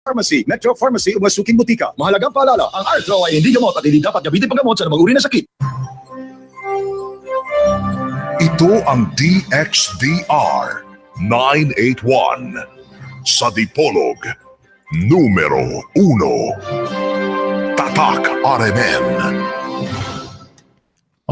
Pharmacy, Metro Pharmacy, Umasuking Butika. Mahalagang paalala, ang Arthro ay hindi gamot at hindi dapat gamitin panggamot sa namang uri na sakit. Ito ang DXDR 981 sa Dipolog, numero 1. Tatak RMN.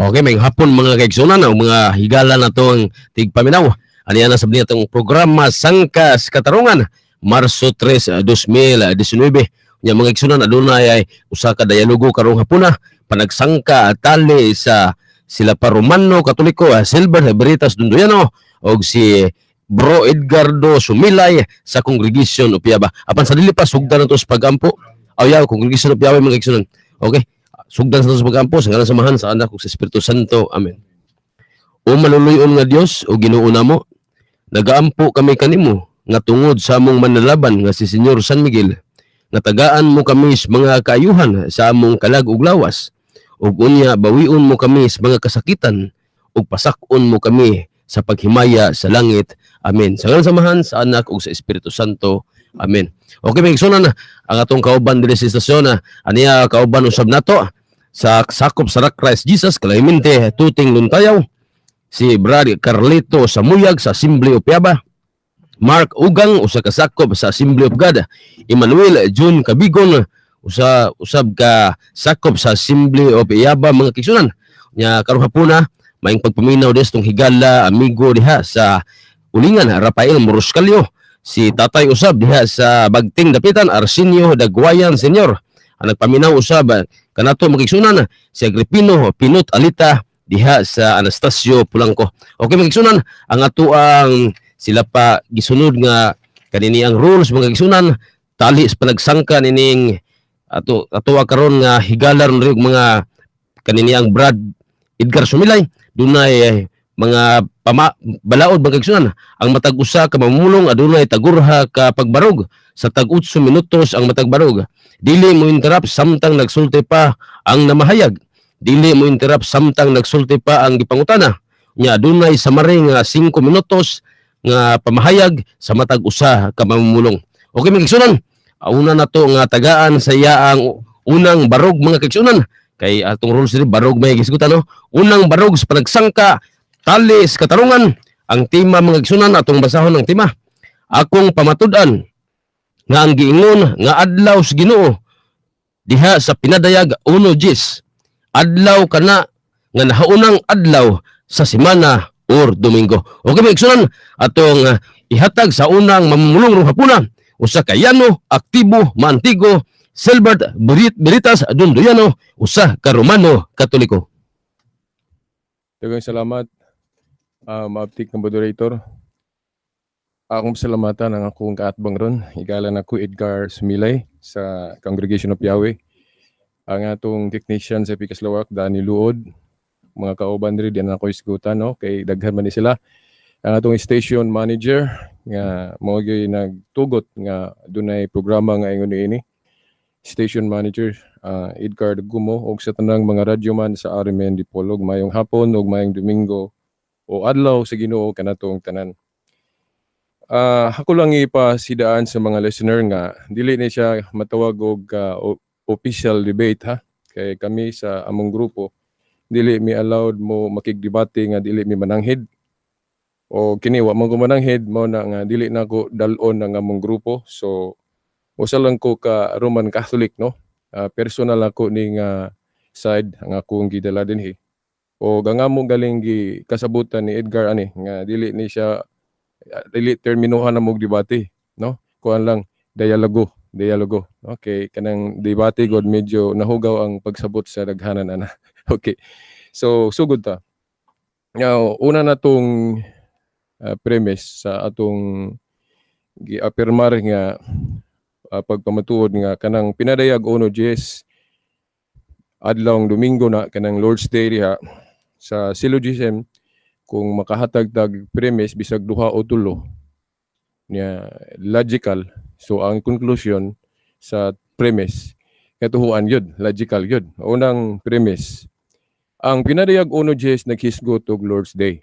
Okay, may hapon mga kaigsunan o mga higala na itong tigpaminaw. Ano yan sabi niya itong programa Sangkas Katarungan, Marso 3, 2019. Yung mga kaigsunan, adunay ay usa ka dialogo karong hapuna, panagsangka tali sa sila pa Romano Katoliko, Silver Veritas Dunduyano, o si Bro Edgardo Sumilay sa Congregation of Piaba. Apan sa dili pa, sugdan na ito sa pag-ampo. Yaw, Congregation of Piaba mga kaigsunan. Okay. Sugdan sa pag-ampo, sa ngalan samahan sa anak ug sa Espiritu Santo. Amen. O maluluyon nga Dios o Ginoo namo, nagaampo kami kanimo nga tungod sa among manlalaban nga si Senyor San Miguel, nga tagaan mo kami sa mga kaayuhan sa among kalag ug lawas, ug unya bawion mo kami sa mga kasakitan ug pasakon mo kami sa paghimaya sa langit. Amen. Sa ngalan samahan sa anak ug sa Espiritu Santo. Amen. Okay, may igsunan na ang atong kauban diri sa istasyon na aniya kauban usab nato sa sakop sa Christ Jesus Kalahimente Tuting Luntayaw, si Brad Carlito Samuyag sa Assembly of Piaba, Mark Ugang usa ka sakop sa Assembly of God, Emmanuel June Kabigon usab ka sakop sa Assembly of Piaba mga kigsunan. Nya karong hapuna maing pagpaminaw des tong higala amigo diha sa Ulingan Rafael Moroscalio, si tatay usab diha sa Bagting Dapitan Arsenio Dagwayan Senior. Ang nagpaminaw usab kanato magigsunan si Agripino Pinot Alita diha sa Anastasio Polanco. Okay magigsunan ang ato ang sila pa gisunod nga kanini ang rules mga gigsunan tali sa panagsangka nining ato karon nga higalar ug mga kanini ang Brad Edgar Sumilay dunay mga balaod mga gigsunan ang matag usa ka mamulong adunay tagurha ka pagbarog sa tag 8 minutos ang matag barog. Dili mo interrupt samtang nagsulti pa ang namahayag. Dili mo interrupt samtang nagsulti pa ang gipangutana. Nya adunay samaring 5 minutos nga pamahayag sa matag usa ka mamulong. Okay mga kigsunan, una na to nga tagaan sa iyaang unang barog mga kigsunan. Kay atong rules diri barog may gisgutan no. Unang barog sa panagsangka tali sa katarungan. Ang tema mga kigsunan atong basahon ng tema. Akong pamatud-an nga ang giingon nga adlaw sa Ginoo diha sa pinadayag 1:10. Adlaw kana nga nahaunang adlaw sa semana or Domingo. Okay mga igsunan, atong ihatag sa unang mamulong rong hapuna usa ka Yano, aktibo, maantigo, Silbert Veritas Dunduyano, usa ka Romano Katoliko. Daghang salamat, maaptik ng moderator. Akong salamatan ang akong kaatbang ron. Igalan ako Edgar Sumilay sa Congregation of Yahweh. Ang atong technician sa Picas Lawak, Danny Luod. Mga kauban rin, diyan ako isgutan, no? Kay daghan man ni sila. Ang atong station manager, nga mga nagtugot nga dunay programa nga ingon ini. Station manager, Edgar Gumo, o sa tanang mga radyoman sa RMN Dipolog, mayong hapon o mayong Domingo o adlaw sa Ginoo kanatong tanan. Ako lang ipasidaan sa mga listener nga dili ni siya matawag og official debate ha, kay kami sa among grupo dili mi allowed mo makigdebate nga dili mi mananghid o kini wa man ko mananghid mo na nga dili na ko dalon ng among grupo. So usa lang ko ka Roman Catholic, no, personal ako ning side ang akong gidala dinhi o gangamo galing gi kasabutan ni Edgar ani nga dili ni siya dili terminuhan na mog debate, no? Kuan lang dialogo. Okay, kanang debate god medyo nahugaw ang pagsabot sa daghanan ana. Okay. So sugod ta. Now, una na tong premise sa atong giapirmar nga pagpamatuod nga kanang pinadayag 1:10 adlawng Domingo na kanang Lord's Day diha sa syllogism. Kung makahatag tag premise bisag duha o tulo niya logical, so ang conclusion sa premise katuhuan yun, logical yun. Unang premise, ang pinadayag 1:10 naghisgot og Lord's Day.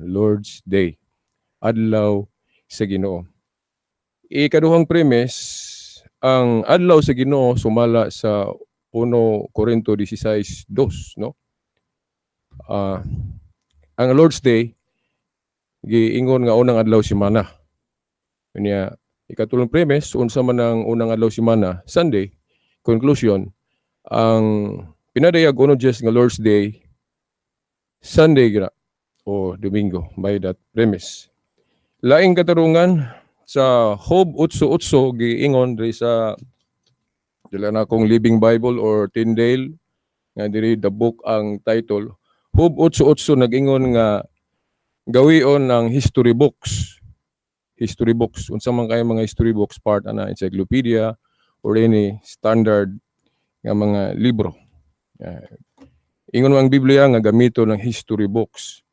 Lord's Day, adlaw sa Ginoo. Ikaduhang premise, ang adlaw sa Ginoo sumala sa 1 Corinto 16:2, no? Ang Lord's Day giingon nga unang adlaw semana. Kanya ikatulong premise unsa man ang unang adlaw semana, Sunday. Conclusion, ang pinadayag uno just nga Lord's Day Sunday gira o Domingo by that premise. Laing katarungan sa Job 8:8 giingon diri sa dila na akong Living Bible or Tyndale nga diri the book ang title. Job 8:8 nag-ingon nga gawion ng history books. History books. Unsa man kay mga history books, part ana encyclopedia or any standard nga mga libro. Ingon ang Biblia nga gamito ng history books.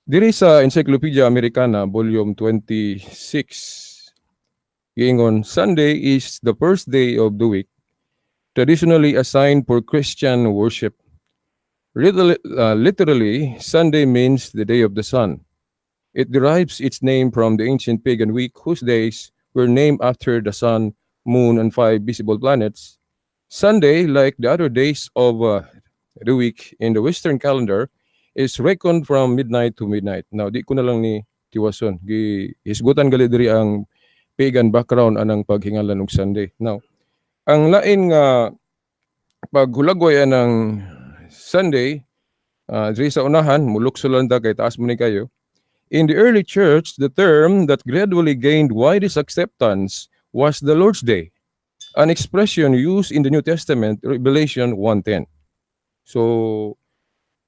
Diri sa Encyclopedia Americana, volume 26, giingon, Sunday is the first day of the week, traditionally assigned for Christian worship. Literally, Sunday means the day of the sun. It derives its name from the ancient pagan week, whose days were named after the sun, moon, and 5 visible planets. Sunday, like the other days of the week in the Western calendar, is reckoned from midnight to midnight. Now, di ko na lang ni tiwason. Hisgutan gali diri ang pagan background anang paghingalan og Sunday. Now, ang lain nga paghulagway anang Sunday, diri sa unahan, muluksolan ta kay taas mo ni kayo. In the early church, the term that gradually gained widest acceptance was the Lord's Day, an expression used in the New Testament, Revelation 1:10. So,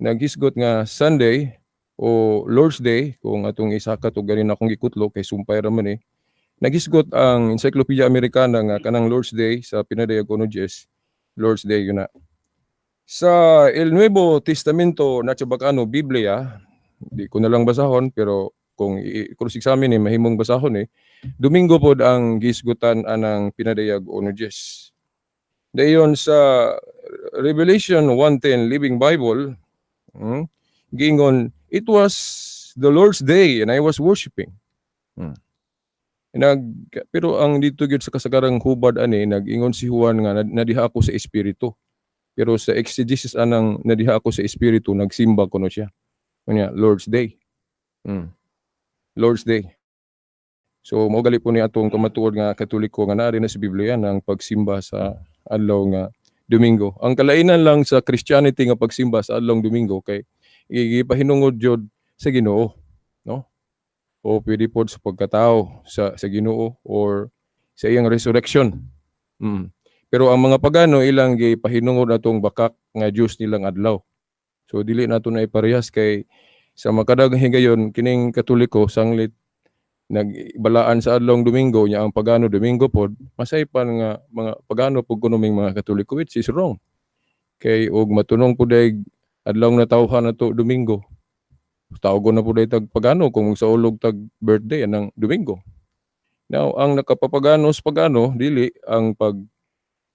naghisgot nga Sunday o Lord's Day, kung atong isakat o ganin akong gikutlo, kay sumpay raman eh, naghisgot ang Encyclopedia Americana nga kanang Lord's Day sa pinadayag ko no Jess, Lord's Day yun na. Sa El Nuevo Testamento na Chabacano, Biblia, di ko na lang basahon, pero kung i-cross-examine mahimong basahon Domingo pod ang gisgutan anang pinadayag o no Jess. Dayon sa Revelation 1:10 Living Bible, giingon, it was the Lord's Day and I was worshiping. Pero ang dito gyud sa kasagarang hubad ani, nag-ingon si Juan nga nadiha ako sa espiritu. Pero sa exegesis anang nadiha ako sa espiritu, nagsimba kuno siya. Kanya Lord's Day. Lord's Day. So mao gali po ni atong kamatuod nga Katoliko nga naa rin na sa Biblia ang pagsimba sa adlaw nga Domingo. Ang kalainan lang sa Christianity nga pagsimba sa adlaw Domingo kay gipahinungod jud sa Ginoo, no? O pwede pod sa pagkatao sa Ginoo or sa iyang resurrection. Pero ang mga pagano ilang gipahinungod atong bakak nga Dios nilang adlaw. So dili nato na iparehas kay sa makadag higayon kining Katoliko sanglit nagbalaan sa adlaw Domingo nya ang pagano Domingo pod masaypan nga mga pagano pug kunuming mga Katoliko, which is wrong. Kay og matunong pud ay adlaw na tawhan nato Domingo. Tawgon na pud ay tag pagano kung sa ulog tag birthday anang Domingo. Now ang nakapapagano sa pagano dili ang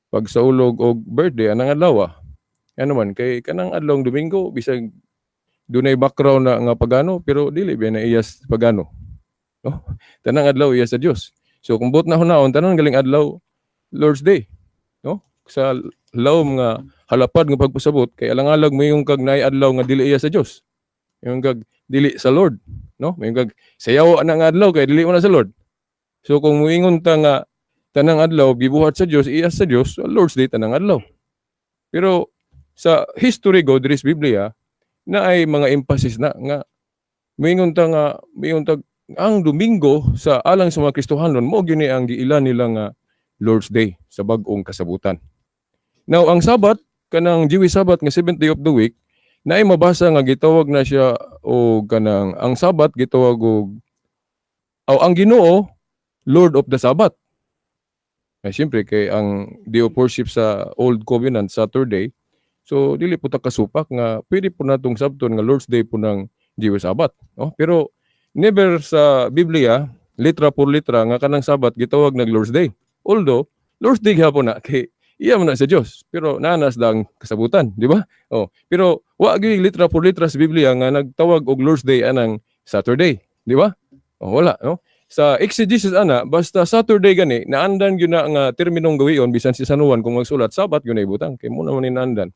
pagsaulog og birthday anang adlaw. Ano man kay kanang adlaw Domingo bisag dunay background na nga pagano pero dili ba na iyas pagano. No? Tanang adlaw iya sa Dios. So kung buot na hunaon tanang galing adlaw Lord's Day, no? Sa lawom nga halapad nga pagpasabot kay alang-alag mo yung kag naay adlaw nga dili iya sa Dios. Yung kag dili sa Lord, no? Yung kag sayaw anang adlaw kay dili mo na sa Lord. So kung moingon ta nga tanang adlaw gibuhat sa Dios, iya sa Dios, Lord's Day tanang adlaw. Pero sa history go diri sa Biblia na ay mga emphasis na nga moingon ta ang Domingo sa alang sa mga Kristohanon mo gini ang giilan nila nga Lord's Day sa bag-ong kasabutan. Now ang Sabat kanang Jewish Sabbath nga 7th day of the week naay mabasa nga gitawag na siya o kanang ang Sabat gitawag og ang Ginoo Lord of the Sabbath. Ay siyempre kay ang day of worship sa Old Covenant Saturday, so dili po ta kasupak nga pwede po natong sabton nga Lord's Day po ng Jewish Sabbath, no? Pero never sa Biblia, litra por litra, nga kanang Sabat, gitawag nag Lord's Day. Although, Lord's Day hapon na, kay iya man na sa Diyos. Pero nanas dang kasabutan, di ba? Pero wa gyud litra por litra sa Biblia nga nagtawag og Lord's Day anang Saturday, di ba? Wala, no? sa exegesis ana basta Saturday gani naandan gyud na nga terminong gawion bisan si San Juan kung magsulat Sabat gyud na ibutang kay mo naman ni naandan.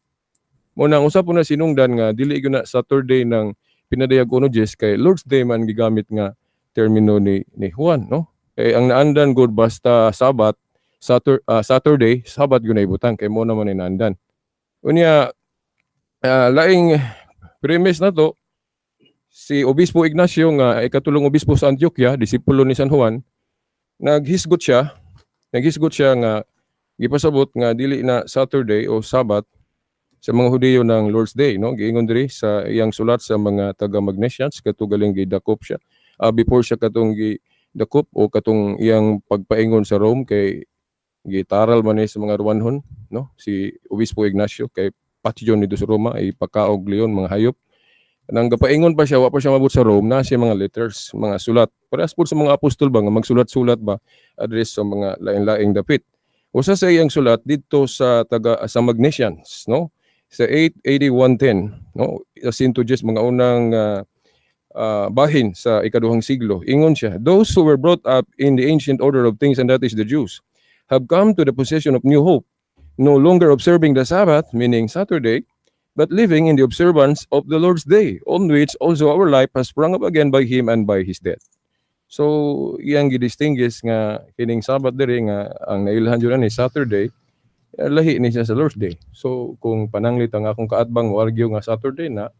Mo na usap po na sinungdan nga dili gyud na Saturday ng pinadayag uno Jes kay Lord's Day man gigamit nga termino ni Juan, no? Kay ang naandan gud basta Sabat, Saturday, Sabat gyud na ibutang kay mo naman ni naandan. Unya laing premise na to si Obispo Ignacio nga ikatulong obispo sa Antioquia, disipulo ni San Juan, naghisgot siya nga gipasabot nga dili na Saturday o Sabat sa mga Hudiyo ng Lord's Day, no? Giingon diri sa iyang sulat sa mga taga-Magnesians katugaling gidakop siya. Before siya katong gidakop o katong iyang pagpaingon sa Rome kay gitaral man sa mga Romanhon, no? Si Obispo Ignacio kay patyon dito sa Roma ay pagkaog leon mga hayop. Nang gapaingon pa siya, wa pa siya mabot sa Rome, na siya mga letters, mga sulat. Parehas po sa mga apostol ba, nga magsulat-sulat ba, address sa mga laing-laing dapit. Usa sa iyang sulat dito sa Magnesians, no? Sa 88110, no? Asinto just mga unang bahin sa ikaduhang siglo. Ingon siya, those who were brought up in the ancient order of things, and that is the Jews, have come to the possession of new hope, no longer observing the Sabbath, meaning Saturday, but living in the observance of the Lord's Day, on which also our life has sprung up again by Him and by His death. So, iyang gidistinguish nga kining Sabat diri nga ang nailhan yun ni Saturday, lahi ni siya sa Lord's Day. So, kung pananglit ang akong kaatbang wargyo nga Saturday na,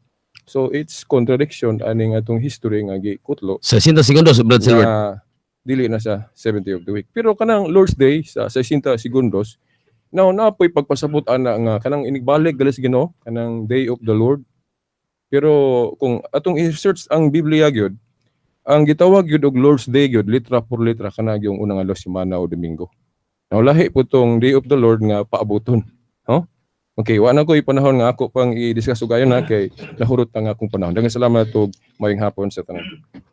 so it's contradiction aning atong history nga gikutlo. 60 segundos, Brad Silver. Na dili na sa 70 of the week. Pero kanang Lord's Day sa 60 segundos, now, napoy pagpasabot ana nga kanang inigbalik galis Ginoo kanang Day of the Lord. Pero kung atong i-search ang Biblia gyud, ang gitawag gyud og Lord's Day gyud litra por litra kana yung unang adlaw semana o Domingo. Now lahi po tong Day of the Lord nga paabuton. No? Okay, wa na ko ipanahon nga ako pang i-discuss ugayon na kay nahurot ang akong panahon. Daghang salamat og mayong hapon sa tanan.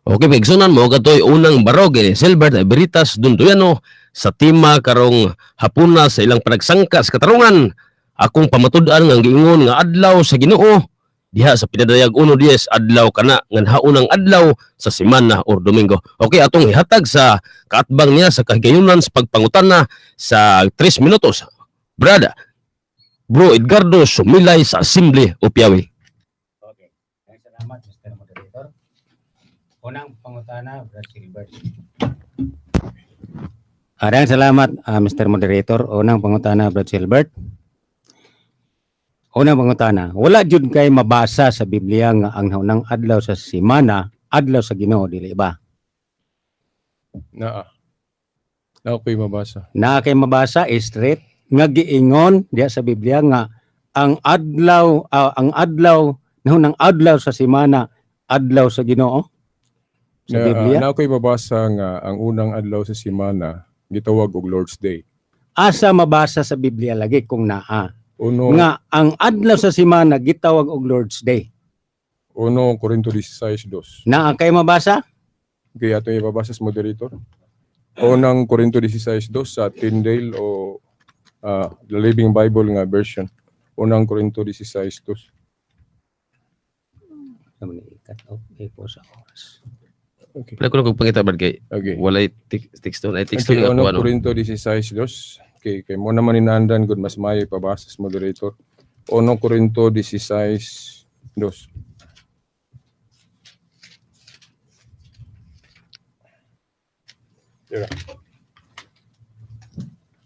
Okay, pigsunan mo katoy unang barog ni Silbert Veritas Dunduyano sa tema karong hapuna sa ilang panagsangkas katarungan. Akong pamatud-an nga giingon nga adlaw sa Ginoo diha sa pinadayag 1:10 adlaw kana nga haunang adlaw sa semana or Domingo. Okay, atong ihatag sa kaatbang niya sa kahigayunan sa pagpangutana sa 3 minutos. Brada, Bro Edgardo Sumilay sa Assembly o Piawi. Okay. Salamat, Mr. Moderator. Unang pangutana, Brad Silbert. Maraming salamat, Mr. Moderator. Unang pangutana, Brad Silbert. Unang pangutana, wala jud kay mabasa sa Biblia nga ang haunang adlaw sa semana, adlaw sa Ginoo, dili ba? Na ko'y mabasa. Na kay mabasa straight nga giingon diya sa Biblia nga ang adlaw nahunang adlaw sa semana, adlaw sa Ginoo. Sa Biblia. Na ko'y mabasa nga ang unang adlaw sa semana gitawag og Lord's Day. Asa mabasa sa Biblia lagi kung naa Uno nga ang adlaw sa semana gitawag og Lord's Day. 1 Corinto 16:2. Naa kay mabasa? Okay, ato ibabasa sa moderator. Unang Corinto 16:2 sa Tyndale o the Living Bible nga version. Unang Corinto 16:2. Okay po sa oras. Okay. Wala ko na kung pangita Brad kay Okay. walay text ay text Okay, nga unang kuha no. Corinto 16:2. Okay, kay mo naman inandan gud mas mayo ipabasa sa moderator. Unang Corinto 16:2. Yeah.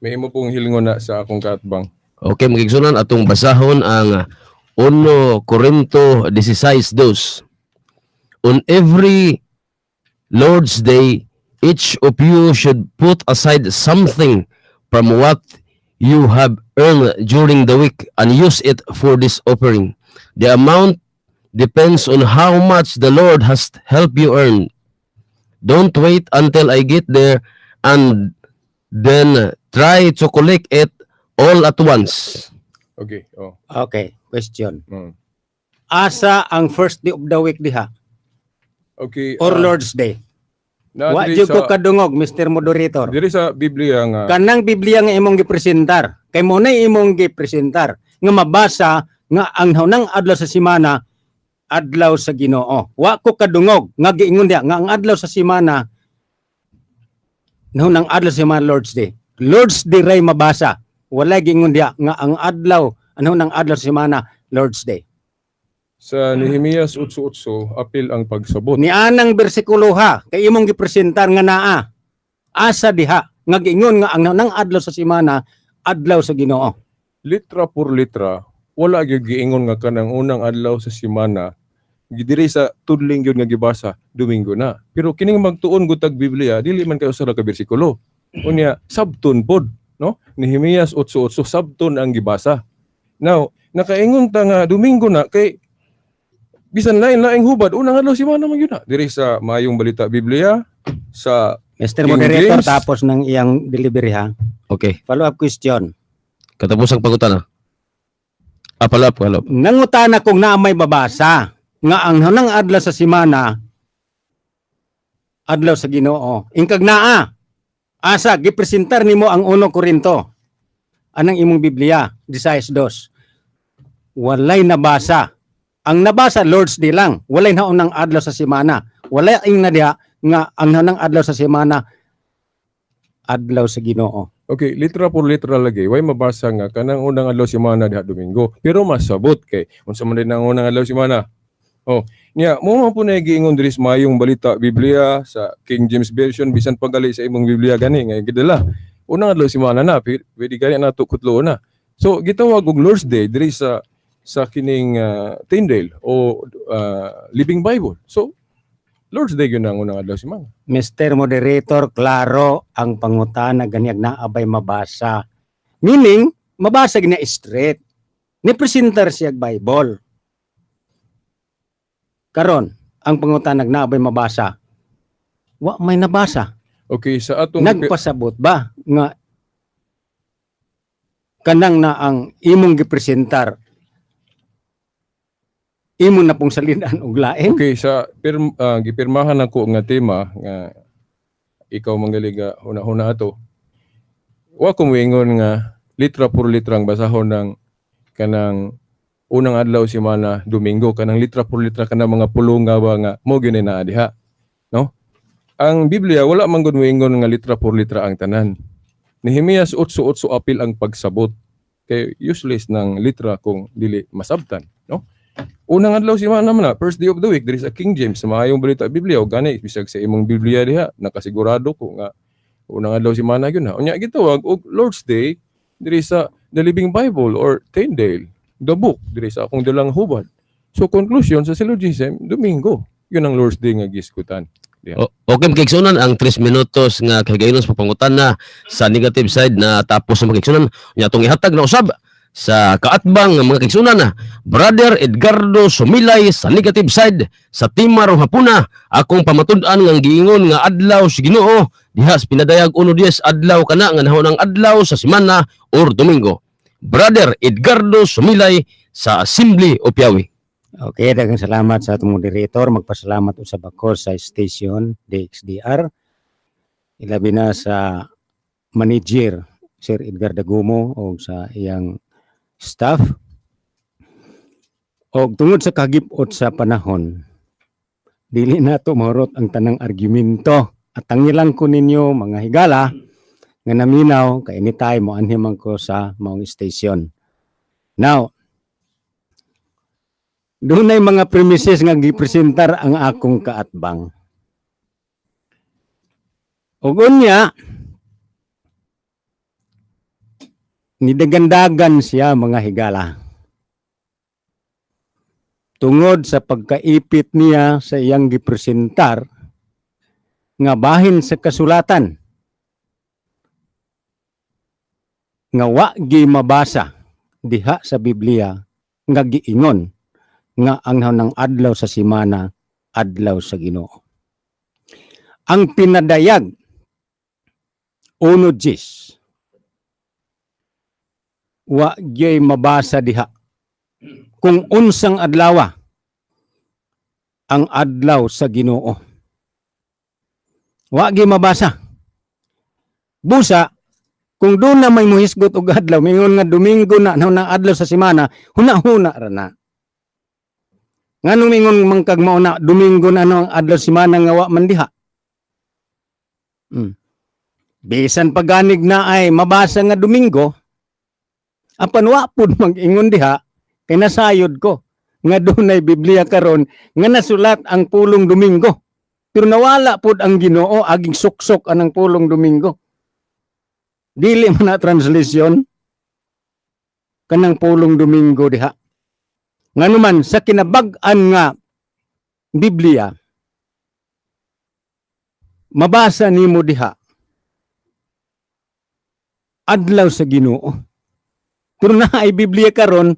May imo pong hilingon na sa akong kaatbang. Okay, magigsunan atong basahon ang 1 Corinto 16:2. On every Lord's Day, each of you should put aside something from what you have earned during the week and use it for this offering. The amount depends on how much the Lord has helped you earn. Don't wait until I get there and then try to collect it all at once. Okay, oh. Okay, question. Mm. Asa ang first day of the week diha Okay. or Lord's Day? Wa diri jud ko kadungog, Mr. Moderator. diri sa Biblia nga Kanang Biblia nga imong gipresentar. Kay mo na imong gipresentar nga mabasa nga ang haunang adlaw sa semana adlaw sa Ginoo. Wa ko kadungog nga giingon diha nga ang adlaw sa semana nahunang adlaw sa mga Lord's Day. Lord's Day ray mabasa. Wala gingon diha nga ang adlaw, nahunang adlaw sa semana, Lord's Day. Sa Nehemias 8:8, apil ang pagsabot. Ni anang bersikulo ha, kay imong gipresentar nga naa. Asa diha nga giingon nga ang nang adlaw sa semana adlaw sa Ginoo. Litra por litra, wala gyud giingon nga kanang unang adlaw sa semana diri sa tudling gyud nga gibasa Domingo na. Pero kining magtuon gutag Biblia dili man kay usa ka bersikulo. Unya sabton pod, no? Nehemias 8:8 sabton ang gibasa. Now, nakaingon ta nga Domingo na kay bisan lain-laing hubad unang adlaw semana man gyud na. Diri sa Maayong Balita Biblia sa Mr. King Moderator, James. tapos ng iyang delivery ha. Okay. Follow-up question. Katapos ang pangutana. Follow up. Nangutana kung naa may babasa nga ang hanang adlaw sa semana adlaw sa Ginoo. Ingkag naa. Asa gipresentar nimo ang 1 Korinto. Anang imong Biblia 16:2. Walay nabasa. Ang nabasa Lord's Day lang. Walay naunang adlaw sa semana. Walay ing na diha nga ang hanang adlaw sa semana adlaw sa Ginoo. Okay, litra por litra lagi. Way mabasa nga kanang unang adlaw semana diha Domingo. Pero masabot kay unsa man din ang unang adlaw semana. Oh, niya mo man po na giingon diri sa Maayong Balita Biblia sa King James Version bisan pagali sa imong Biblia gani nga gidala. Unang adlaw semana na pwede gani nato kutlo na. So gitawag og Lord's Day diri sa kining Tyndale o Living Bible. So Lord's Day yun ang unang adlaw semana. Mr. Moderator, klaro ang pangutana ganiyag na abay mabasa. Meaning, mabasa gina straight. Ni presentar siya Bible. Karon, ang pangutanag na abay mabasa. Wa may nabasa. Okay, sa atong Nagpasabot ba nga kanang na ang imong gipresentar imo na pong salinan og lain? Okay, sa gipirmahan ako nga tema nga ikaw manggaliga una-una ato. Wa ko moingon nga litra por litra ang basahon ng kanang unang adlaw semana Domingo kanang litra por litra kanang mga pulong nga ba nga mo gyud na diha. No? Ang Biblia wala man gud moingon nga litra por litra ang tanan. Nehemias 8:8 apil ang pagsabot. Kay useless ng litra kung dili masabtan, no? Unang adlaw semana man na, first day of the week diri sa King James sa Maayong Balita Biblia o gani bisag sa imong Biblia diha nakasigurado ko nga unang adlaw semana gyud na. Unya gitawag og Lord's Day diri sa The Living Bible or Tyndale, the book diri sa akong dalang hubad. So conclusion sa syllogism, Domingo, yun ang Lord's Day nga giskutan. Okay, magkiksunan ang 3 minutos nga kagayunos papangutan na sa negative side na tapos sa magkiksunan. Nya atong ihatag na usab sa kaatbang nga mga kiksunan na Brother Edgardo Sumilay sa negative side sa Timar Hapuna. Akong pamatud-an nga giingon nga adlaw sa Ginoo diha sa pinadayag 1 adlaw kana nga nahunang adlaw sa semana or Domingo. Brother Edgardo Sumilay sa Assembly of Yahweh. Okay, daghang salamat sa atong moderator. Magpasalamat usab ako sa station DXDR. Ilabi na sa manager Sir Edgar Dagumo o sa iyang staff. O tungod sa kagipot sa panahon, dili na to mahurot ang tanang argumento. At tangilan ko ninyo mga higala nga naminaw kay anytime mo anhimang ko sa maong station. Now, doon ay mga premises nga gipresentar ang akong kaatbang. O unya, nidagandagan siya mga higala. Tungod sa pagkaipit niya sa iyang gipresentar, nga bahin sa kasulatan, nga wa gi mabasa diha sa Biblia, nga giingon, nga ang hanang adlaw sa semana, adlaw sa Ginoo. Ang pinadayag, 1:10, wa gyay mabasa diha kung unsang adlaw ang adlaw sa Ginoo. Wa gyay mabasa. Busa kung doon na may muhisgot og adlaw, mingon nga Domingo na nang adlaw sa semana, huna-huna ra na. Nganong mingon mangkag mao na Domingo na ang adlaw sa semana nga wa man diha. Bisan paganig na ay mabasa nga Domingo, apan wa pud mag-ingon diha kay nasayod ko nga dunay Biblia karon nga nasulat ang pulong Domingo. Pero nawala pud ang Ginoo aging suksok anang pulong Domingo. Dili man na translation kanang pulong Domingo diha. Nganuman sa kinabag-an nga Biblia, mabasa nimo diha adlaw sa Ginoo. Pero naay Biblia karon,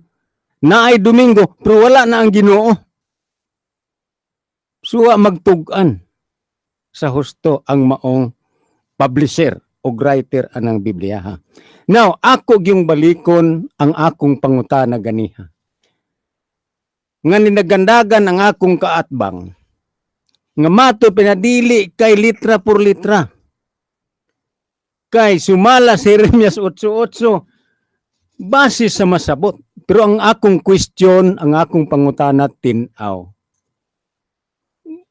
naay Domingo, pero wala na ang Ginoo. Suwa magtug-an sa husto ang maong publisher o writer anang Biblia. Ha? Now, ako yung balikon ang akong pangutana ganiha. Nga ninagandagan ang akong kaatbang, nga mato pinadili kay litra por litra. Kay sumala si Jeremias 8:8 base sa masabot. Pero ang akong question, ang akong pangutana tinaw.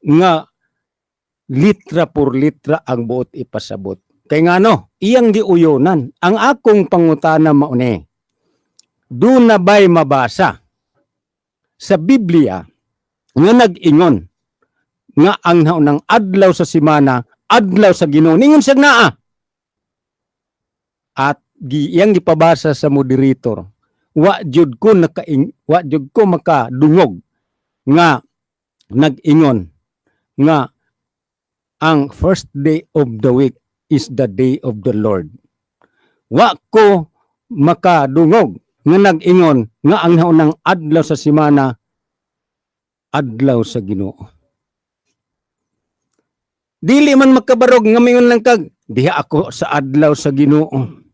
Nga litra por litra ang buot ipasabot. Kay ngano, iyang giuyonan. Ang akong pangutana mauni. Doon na ba'y mabasa sa Biblia nga nag-ingon nga ang naunang adlaw sa simana, adlaw sa Ginoo, ningon siya naa. At iyang gipabasa sa moderator. Wa jud ko makadungog nga nag-ingon nga ang first day of the week is the day of the Lord. Wa ko makadungog nga nag-ingon nga ang naunang adlaw sa simana, adlaw sa Ginoo. Dili man makabarog nga mingon lang kag diha ako sa adlaw sa Ginoo.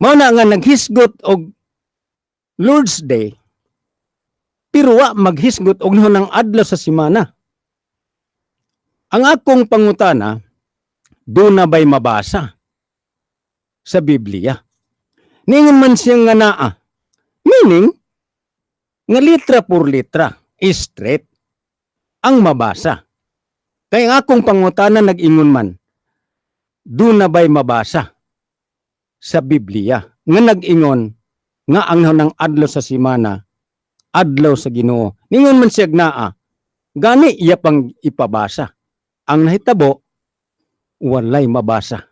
Mao na nga naghisgot og Lord's Day, pero wa maghisgot og naunang adlaw sa simana. Ang akong pangutana, doon na ba'y mabasa sa Biblia? Ningon man siyang nga naa. Meaning, nga litra por litra, straight, ang mabasa. Kaya ang akong pangutana nag-ingon man, doon na ba'y mabasa sa Biblia? Nga nag-ingon, nga ang naunang adlaw sa simana, adlaw sa Ginoo. Ningon man siya naa, gani iya pang ipabasa. Ang nahitabo, walay mabasa.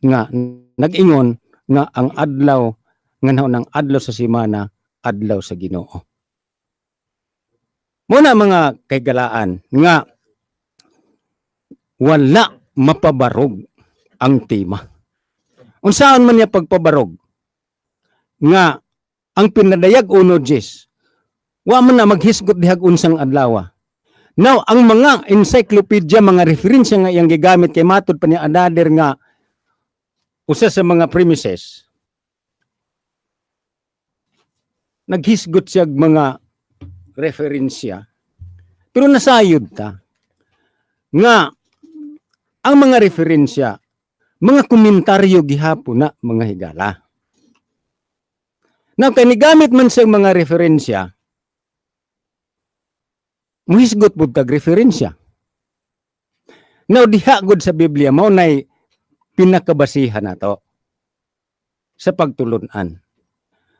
Nga nag-ingon, nga ang adlaw, nga naunang adlaw sa simana, adlaw sa Ginoo. Muna mga kaigalaan, nga wala mapabarog ang tema. Unsaan man niya pagpabarog? Nga ang pinadayag uno Diyos, wa man na maghisgot dihag unsang adlaw. Now, ang mga encyclopedia, mga referensya nga iyang gigamit kay matod pa niya another nga usa sa mga premises, naghisgot siya mga referensya, pero nasayod ta nga ang mga referensya, mga komentaryo gihapon na mga higala. Now, kay nigamit man sa mga referensya, muhisgot po tag referensya. Now, diha gud sa Biblia, mao nay pinakabasihan nato sa pagtulunan.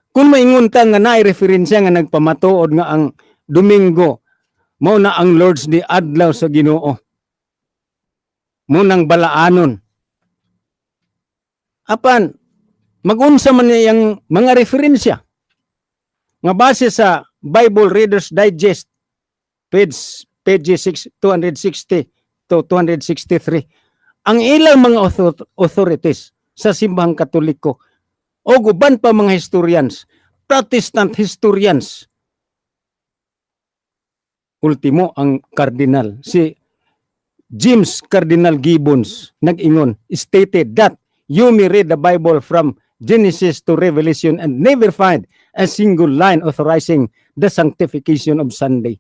Kung maingon ta nga naay referensya nga nagpamatuod nga ang Domingo, mao na ang Lord's Day, adlaw sa Ginoo. Mo nang balaanon. Apan, magunsa man niyang mga referensya nga base sa Bible Reader's Digest, page 260 to 263. Ang ilang mga authorities sa simbahang Katoliko o guban pa mga historians, Protestant historians, ultimo ang Cardinal, si James Cardinal Gibbons, nag-ingon, stated that you may read the Bible from Genesis to Revelation and never find a single line authorizing the sanctification of Sunday.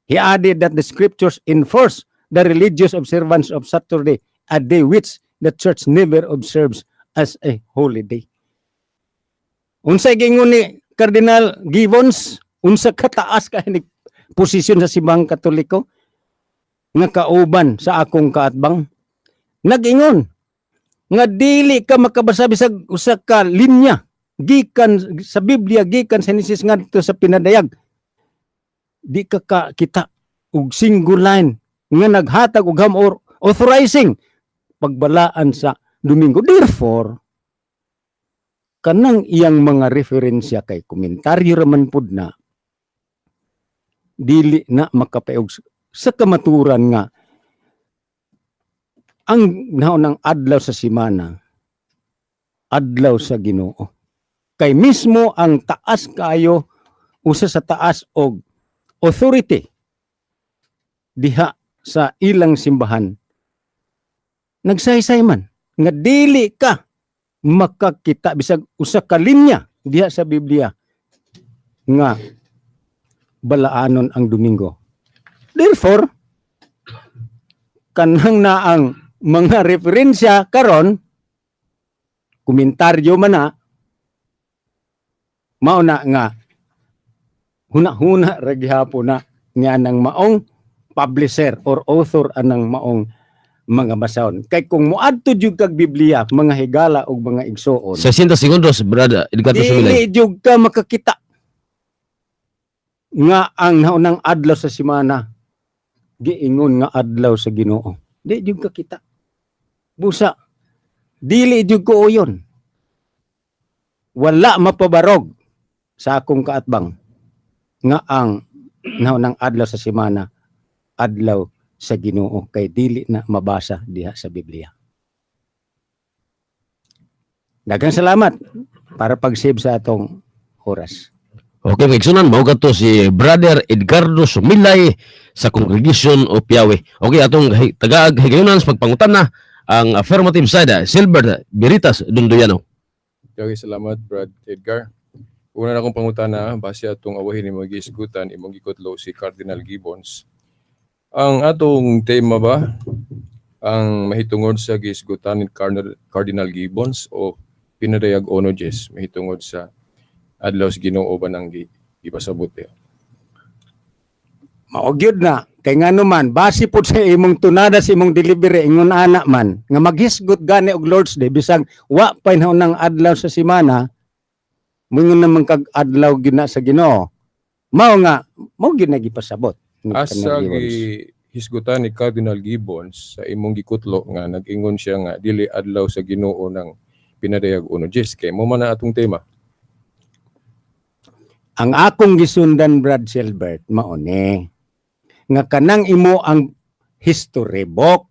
He added that the scriptures enforce the religious observance of Saturday, a day which the church never observes as a holy day. Unsay gingon ni Cardinal Gibbons, unsa kataas ka ni posisyon sa simbahang Katoliko nga kauban sa akong kaatbang, nag-ingon nga dili ka makabasa bisag usa ka linya gikan sa Biblia, gikan sa Henesis ngadto sa pinadayag. Di ka kita og single line nga naghatag og or authorizing pagbalaan sa Domingo. Therefore, kanang iyang mga referensya kay komentaryo raman pud na dili na makapaog sa kamaturan nga ang naunang adlaw sa semana, adlaw sa Ginoo. Kay mismo ang taas kayo, usa sa taas og authority diha sa ilang simbahan, nagsaysay man nga dili ka makakita bisag usa ka linya diha sa Biblia nga balaanon ang Domingo. Therefore, kanang na ang mga referensya karon, komentaryo man na, mao na nga huna-huna ra gihapon na nga nang maong publisher or author anang maong mga basahon. Kay kung moadto jud kag Biblia, mga higala ug mga igsoon, 60 segundos, brad Edgardo Sumilay. dili jud ka makakita nga ang naunang adlaw sa semana giingon nga adlaw sa Ginoo. Di jud ka kita. Busa, dili jud ko uyon. Wala mapabarog sa akong kaatbang nga ang naunang adlaw sa semana adlaw sa Ginoo, kay dili na mabasa diha sa Biblia. Daghang salamat para pag-save sa atong oras. Okay, mga igsunan, mao to si Brother Edgardo Sumilay sa Congregation of Yahweh. Okay, atong tagaag-higayonan sa pagpangutan na ang affirmative side, Silbert Biritas Dunduyano. Okay, salamat, Brad Edgar. Una na akong pangutana, base atong awahin ni mga giisgutan, imong gikutlo si Cardinal Gibbons. Ang atong tema ba, ang mahitungod sa giisgutan ni Cardinal Gibbons o pinadayag onoges, mahitungod sa adlaw sa Ginoo ba nang ipasabot niya? Maogyod na kay ngano man base pud sa imong tunada sa imong delivery ingon ana man nga maghisgot gani og Lord's Day bisag wa pa nang adlaw sa semana moingon naman kag adlaw gina sa Ginoo, mao gyud na gipasabot ni Asa Cardinal Gibbons. hisgutan ni Cardinal Gibbons sa imong gikutlo nga nag-ingon siya nga dili adlaw sa Ginoo nang pinadayag onoges, kay mo man na atong tema. Ang akong gisundan, Brad Silbert, maone nga kanang imo ang history box.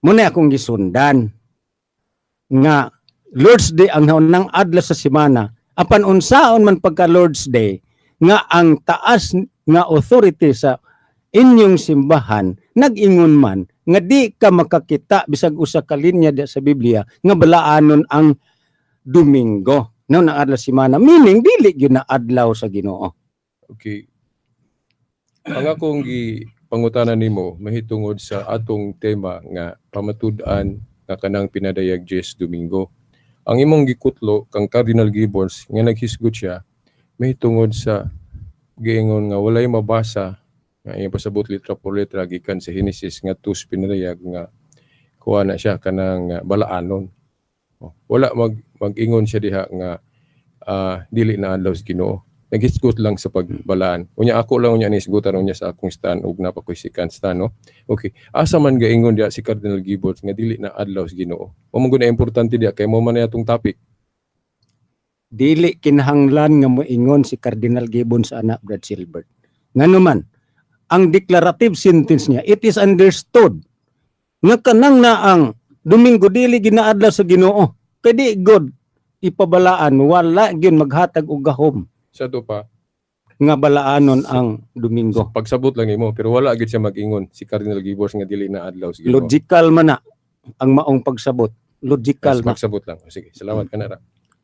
Muna akong gisundan nga Lord's Day ang naunang adlaw sa semana. Apan unsaon man pagka Lord's Day nga ang taas nga authority sa inyong simbahan nag-ingon man nga di ka makakita bisag usa ka linya di sa Biblia nga balaanon ang Domingo. Naunang adlaw sa semana, meaning dili gyud na adlaw sa Ginoo. Okay. Ang akong pangutanan nimo mahitungod sa atong tema nga pamatud-an nga kanang pinadayag Jes Domingo. Ang imong gikutlo kang Cardinal Gibbons nga naghisgot siya mahitungod sa giingon nga walay mabasa nga iyang pasabot litra por litra gikan sa Henesis nga tus pinadayag nga kuha na siya kanang balaanon. Wala mag-ingon siya diha nga dili na adlaw sa Ginoo. Naghisgot lang sa pagbalaan. Unya ako lang unya nisgutan unya sa akong stand ug napakuisikan stand, no. Okay. Asa man gaingon diha si Cardinal Gibbons nga dili na adlaw sa Ginoo. Mo man gud na importante diha kay mo man atong topic. Dili kinahanglan nga moingon si Cardinal Gibbons anak Brad Silbert. Ngano man ang declarative sentence niya, it is understood nga kanang na ang Domingo dili ginaadlaw sa Ginoo. Kay di god ipabalaan, wala gyud maghatag og gahom Sa to pa nga balaanon ang Domingo. pagsabot lang nimo pero wala gid siya mag-ingon si Cardinal Gibbons nga dili na adlaw sa Ginoo. Logical man na ang maong pagsabot. Logical na. Pagsabot lang. Sige, salamat ka na ra.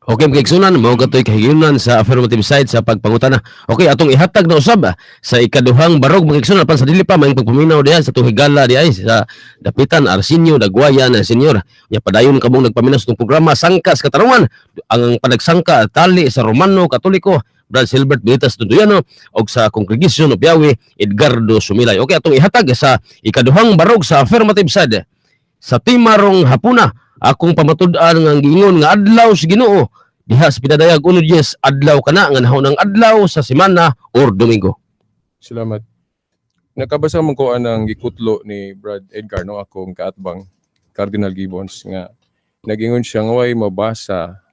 Okay, mga igsunan, mao katoy kahigayonan sa affirmative side sa pagpangutana. Okay, atong ihatag na usab sa ikaduhang barog, mga igsunan, apan sa dili pa may pagpaminaw diha sa tuhigala diha sa dapitan Arsenio Dagwayan na senyor. Ya padayon kamong nagpaminaw sa itong programa Sangkas Katarungan, ang panagsangka tali sa Romano Katoliko, Brad Silbert Biritas Dunduyano og sa Congregation of Yahweh Edgardo Sumilay. Okay, atong ihatag sa ikaduhang barog sa affirmative side. sa timarong hapuna akong pamatud-an nga giingon nga adlaw sa Ginoo diha sa pinadayag 1:10 adlaw kana nga nahunang adlaw sa semana or Domingo. Salamat. Nakabasa mo ko anang gikutlo ni Brad Edgar, no, akong kaatbang, Cardinal Gibbons, nga nagingon siya nga way mabasa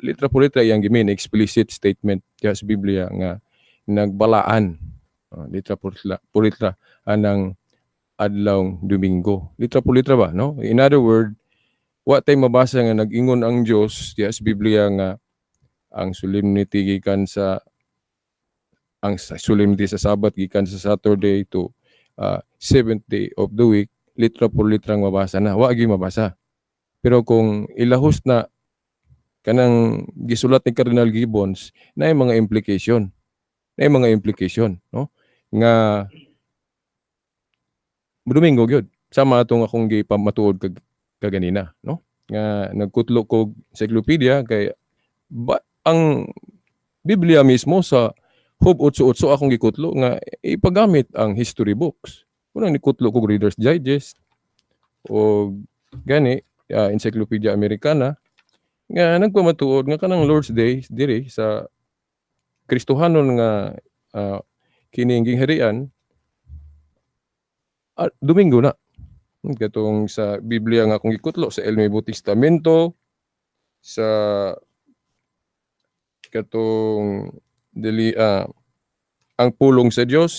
litra po litra yang gimin explicit statement diha sa Biblia nga nagbalaan litra po litra anang adlaw Domingo. Litra po litra ba, no? In other word, wa tay mabasa nga nag-ingon ang Dios diha sa Biblia nga ang solemnity gikan sa solemnity sa Sabat gikan sa Saturday to seventh day of the week, litra por litrang mabasa na. Wa gyud mabasa. Pero kung ilahos na kanang gisulat ni Cardinal Gibbons na mga implication. No? Nga Domingo gyud. Sama atong akong gipamatuod kaganina, no? Nga nagkutlo ko encyclopedia kay ang Biblia mismo sa Hub 8:8 akong gikutlo nga ipagamit ang history books. Unang nikutlo ko Reader's Digest o gani Encyclopedia Americana nga nagpamatuod nga kanang Lord's Day diri sa Kristohanon nga kining gingharian Domingo na. Katong sa Biblia nga akong gikutlo sa El Nuevo Testamento sa katong ang pulong sa Dios,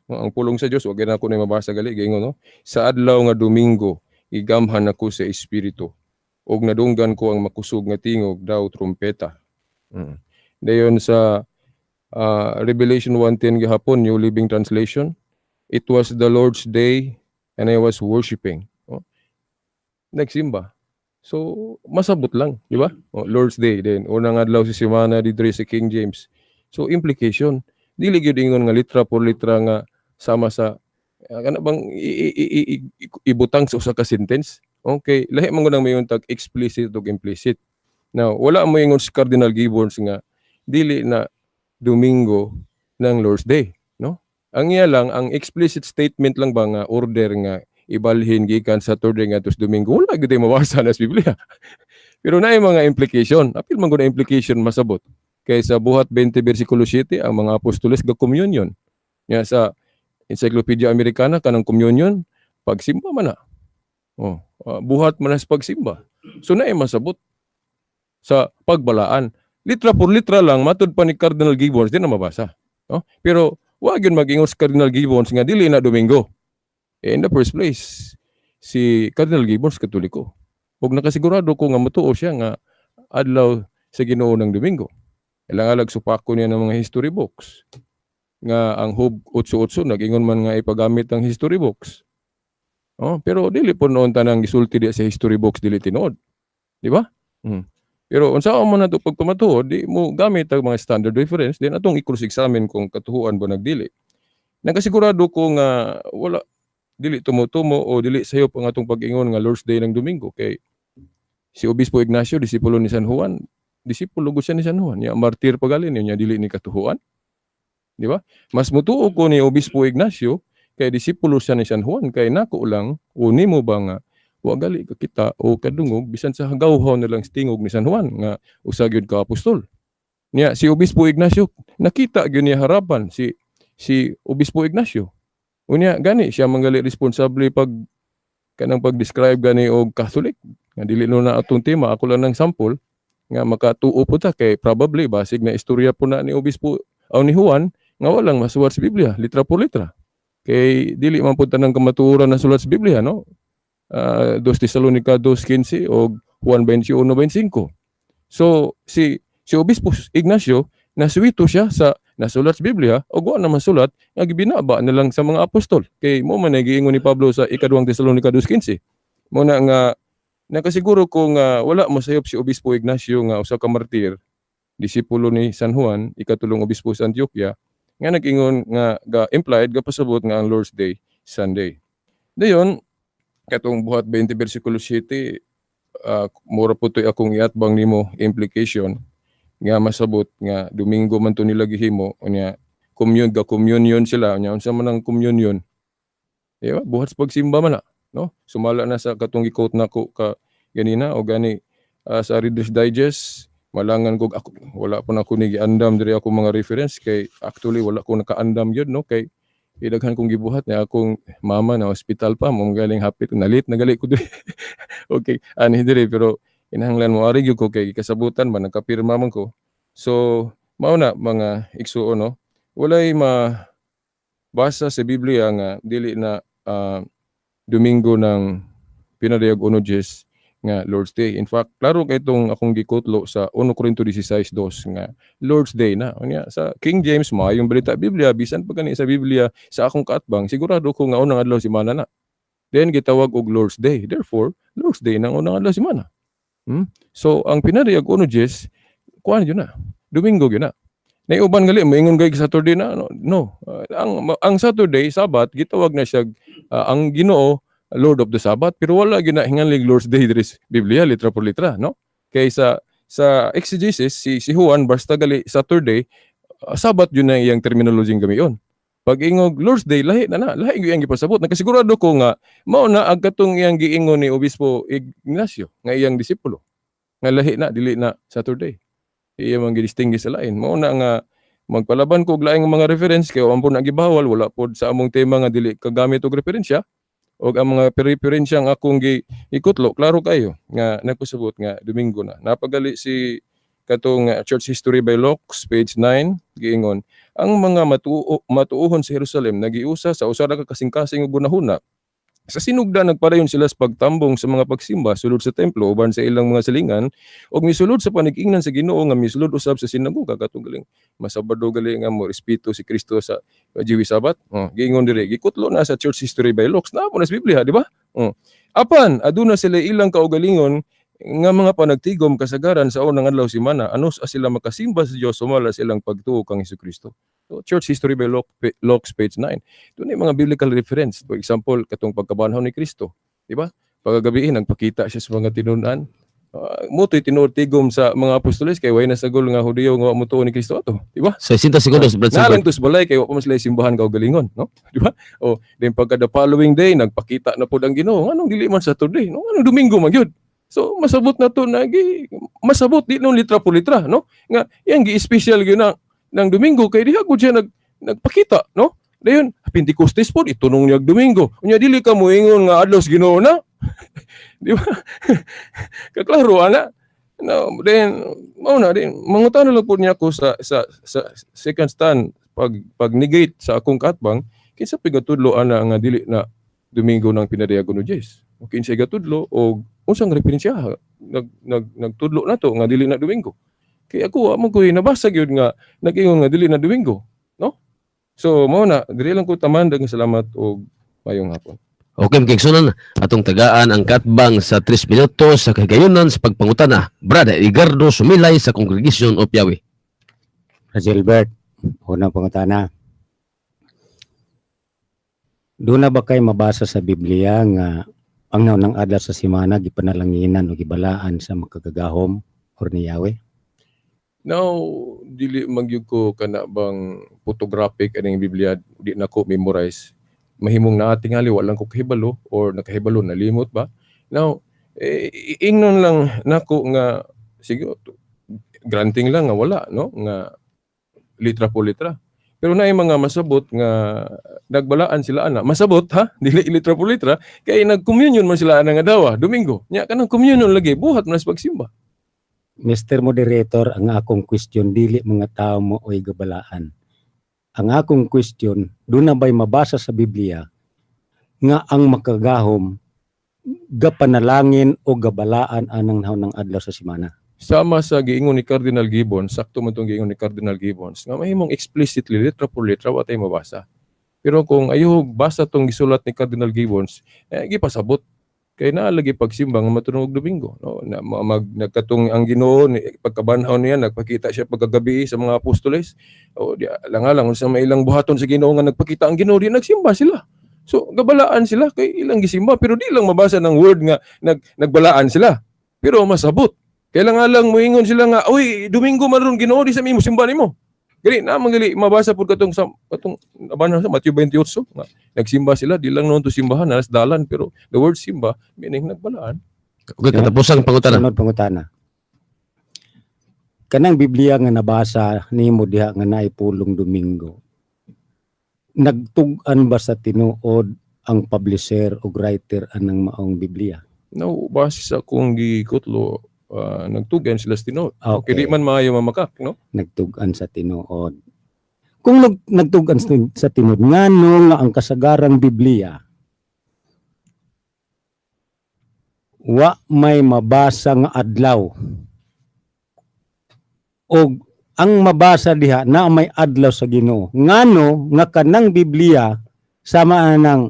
no? Ang pulong sa Dios, wag na ako na mabasa gali gingon, no? Sa adlaw nga Domingo igamhan ako sa espiritu ug nadunggan ko ang makusog nga tingog daw trumpeta. Dayon sa Revelation 1:10 gihapon, New Living Translation, it was the Lord's day and I was worshiping. Nagsimba. So masabot lang, di ba? Lord's Day din. Unang adlaw sa semana didiri sa King James. So implication, dili gyud ingon nga litra por litra nga sama sa kana bang ibutang sa usa ka sentence. Okay, lahi man gud ang mayon tag explicit ug implicit. Now, wala mo ingon si Cardinal Gibbons nga dili na Domingo ng Lord's Day, no? Ang iya lang ang explicit statement lang ba nga order nga ibalhin gikan Saturday nga tus Domingo, wala gyud mabasa na sa Biblia. Pero naay mga implication. Apil man gud na implication masabot. Kay sa buhat 20 bersikulo 7 ang mga apostoles ga-communion. Nya sa Encyclopedia Americana kanang communion pagsimba man na. Buhat man sa pagsimba. So naay masabot sa pagbalaan. Litra por litra lang matud pa ni Cardinal Gibbons di na mabasa. No? Pero wa gyud mag-ingon si Cardinal Gibbons nga dili na Domingo. In the first place, si Cardinal Gibbons Katoliko. Ug nakasigurado ko nga matuo siya nga adlaw sa Ginoo ng Domingo. Ilang supako niya ng mga history books. Nga ang Hub 8:8 nag-ingon man nga ipagamit ang history books. Pero dili po noon tanang gisulti di sa history books dili tinuod. Di ba? Pero unsa man nato pagpamatuod, di mo gamit ang mga standard reference din atong i-cross-examine kung katuhuan ba nagdili. Nakasigurado ko nga wala dili tumutumo o dili sayop ang atong pag-ingon nga Lord's Day ng Domingo kay si Obispo Ignacio disipulo ni San Juan, disipulo gud siya ni San Juan, nya martir pagalin niya dili ni katuhuan. Di ba? Mas mutuo ko ni Obispo Ignacio kay disipulo siya ni San Juan kay nako lang uni mo ba nga wa gali ka kita o kadungog bisan sa hagawhaw na lang stingog ni San Juan nga usa gyud ka apostol. Nya si Obispo Ignacio nakita gyud niya harapan si Obispo Ignacio. Unya gani siya manggali responsable kanang pag-describe gani og Catholic nga dili no na atong tema, ako lang ng sample nga makatuo po ta kay probably basig na istorya po na ni Obispo ni Juan nga walang masulat sa Biblia litra por litra kay dili man pud tanang kamatuoran na sulat sa Biblia, no? 2 Tesalonica 2:15 og Juan 21:25. So si Obispo Ignacio nasuwito siya sa nasulat sa Biblia o wa naman sulat nga gibinaba na lang sa mga apostol kay mo man nagiingon ni Pablo sa ika-2 Tesalonica 2:15 mo na nga nakasiguro ko nga wala masayop si Obispo Ignacio nga usa ka martir disipulo ni San Juan ikatulong obispo sa Antioquia nga nag-ingon nga implied pasabot nga ang Lord's Day Sunday. Dayon katong buhat 20 bersikulo 7 mura po to'y akong iatbang nimo implication nga masabot nga Domingo man to nila gihimo unya communion sila unya unsa man ang communion, di ba? Buhat sa pagsimba man na, no? Sumala na sa katong gi-quote nako ka ganina o gani sa Reader's Digest, malangan ko ako wala pa na ako ni giandam diri ako mga reference kay actually wala ko nakaandam yun, no? Kay idaghan kong gibuhat niya akong mama na hospital pa mo galing hapit nalit nagali ko diri. Okay, ani diri pero inahanglan mo ari gyud ko kay kasabutan man nagkapirma man ko. So mao na mga igsuon, no? Walay basa sa Biblia nga dili na Domingo ng pinadayag 1 nga Lord's Day. In fact, klaro kay itong akong gikutlo sa 1 Corinto 16:2 nga Lord's Day na. Unya sa King James maayong balita Biblia bisan pa kani sa Biblia sa akong kaatbang sigurado ko nga unang adlaw semana na. Then gitawag og Lord's Day. Therefore, Lord's Day nang unang adlaw semana. So ang pinadayag 1 kuan yun na. Domingo yun na. Naiuban gali moingon kay Saturday na no. Ang Saturday, Sabat gitawag na siya ang Ginoo Lord of the Sabbath pero wala ginahingalig Lord's Day diri sa Biblia litra por litra, no? Kay sa exegesis si Juan basta gali Saturday Sabbath yun na iyang terminology gamiyon. Pag ingog Lord's Day lahi lahi gyud iyang gipasabot. Nakasigurado ko nga mao na ag katong iyang giingon ni Obispo Ignacio nga iyang disipulo nga lahi na dili na Saturday. Iya man gidistinguish sa lain. Mao na nga magpalaban ko og laing mga reference kay ampun na gibawal wala pod sa among tema nga dili kagamit og referensya og ang mga referensya nga akong ikutlo klaro kayo nga nagpasabot nga Domingo na. Napagali si katong Church History by Locke page 9 giingon ang mga matuohon sa Jerusalem nagiusa sa usa ka kasing-kasing og gunahuna. Sa sinugdan nagpadayon sila sa pagtambong sa mga pagsimba sulod sa templo uban sa ilang mga silingan ug misulod sa panig-ingnan sa Ginoo nga misulod usab sa sinagoga katong galing masabado galing nga mo respeto si Kristo sa Jewish Sabbath. Giingon diri gikutlo na sa Church History by Locke na mo na sa Biblia, di ba? Apan aduna sila ilang kaugalingon nga mga panagtigom kasagaran sa unang adlaw semana anos sila makasimba sa Dios sumala silang pagtuo kang Hesukristo. So, Church History by Locke page 9. Doon ay mga biblical reference. For example, katong pagkabanhaw ni Kristo. Di ba? Pagkagabi, nagpakita siya sa mga tinunan. Muto'y tinurtigom sa mga apostoles kay way na sagol nga Hudiyo nga mutuo ni Kristo ato. Di ba? So 60 segundos, Brad Silver. Nalang tus balay kay wa pa sila simbahan kaugalingon, no? Di ba? O then pagka the following day nagpakita na pud ang Ginoo. Anong dili man Saturday, no? Anong Domingo man gyud. So masabot na to masabot di no litra por litra, no? Nga yang gi-special gyud na ng Domingo kay diha gud siya nagpakita, no? Dayon Pentecostes pod itunong niya Domingo. Unya dili ka moingon nga adlaw sa Ginoo na. Di ba? Kaklaro ana. No, then mao na din mangutan lang pud niya ko sa second stand pag negate sa akong katbang kinsa pigatudlo ana nga dili na Domingo nang pinadayag kuno Jes. O kinsa gatudlo o unsang referensya nagtudlo na to nga dili na Domingo. Kay ako amo ko nabasa gyud nga nag-ingon nga dili na Domingo, no? So mao na dili lang ko taman daghang salamat og mayong hapon. Okay, magkigsunan atong tagaan ang katbang sa 3 minutos sa kagayunan sa pagpangutana. Brad Edgardo Sumilay sa Congregation of Yahweh. Gilbert, unang pangutana. Doon na ba kayo mabasa sa Biblia nga ang naunang adlaw sa semana gipanalanginan o gibalaan sa makagagahom or ni Yahweh? Now, dili magyug ko kana bang photographic aning Biblia di na ko memorize. Mahimong naatingali walang ko kahibalo or nakahibalo nalimot ba. Now, ingnon lang nako nga sige granting lang nga wala no nga litra po litra. Pero naay mga masabot nga nagbalaan sila ana. Masabot ha, dili litra po litra kay nag-communion man sila ana nga dawa Domingo. Nya kanang communion lagi buhat man sa pagsimba. Mr. Moderator, ang akong question dili mga tao mo oy gabalaan. Ang akong question, doon na ba'y mabasa sa Biblia nga ang makagahom gapanalangin o gabalaan anang nahon ng adlaw sa semana? Sama sa giingon ni Cardinal Gibbons, sakto man itong giingon ni Cardinal Gibbons, nga mahimong explicitly, litra por litra, wa tayo mabasa. Pero kung ayaw basa itong gisulat ni Cardinal Gibbons, gipasabot. Kaya naalagi pagsimba nga matunog Domingo. No? Nagkatong ang Ginoo, pagkabanhaw niya, nagpakita siya pagkagabi sa mga apostoles. O, lang sa may ilang buhaton sa Ginoo nga nagpakita ang Ginoo, di nagsimba sila. So, gabalaan sila, kay ilang gisimba, pero di lang mabasa ng word nga nagbalaan sila. Pero masabot. Kaya lang moingon sila nga, uy, Domingo maroon Ginoo, di sa mo simba nimo. Gani na mangali mabasa pud katong sa katong abanan sa Matthew 28 nga nagsimba sila di lang noon to simbahan nas dalan pero the word simba meaning nagbalaan. Okay, katapos ang pangutana. Sunod pangutana. Kanang Biblia nga nabasa nimo diha nga naay pulong Domingo. Nagtug-an ba sa tinuod ang publisher o writer anang maong Biblia? No, base sa kung gikutlo nagtugan sila sa tinuod. Okay. Di man maayo mamakak, no? Nagtug-an sa tinuod. Kung nagtug-an sa tinuod, ngano nga ang kasagarang Biblia wa may mabasa nga adlaw o ang mabasa diha na may adlaw sa Ginoo. Ngano nga kanang Biblia sama ng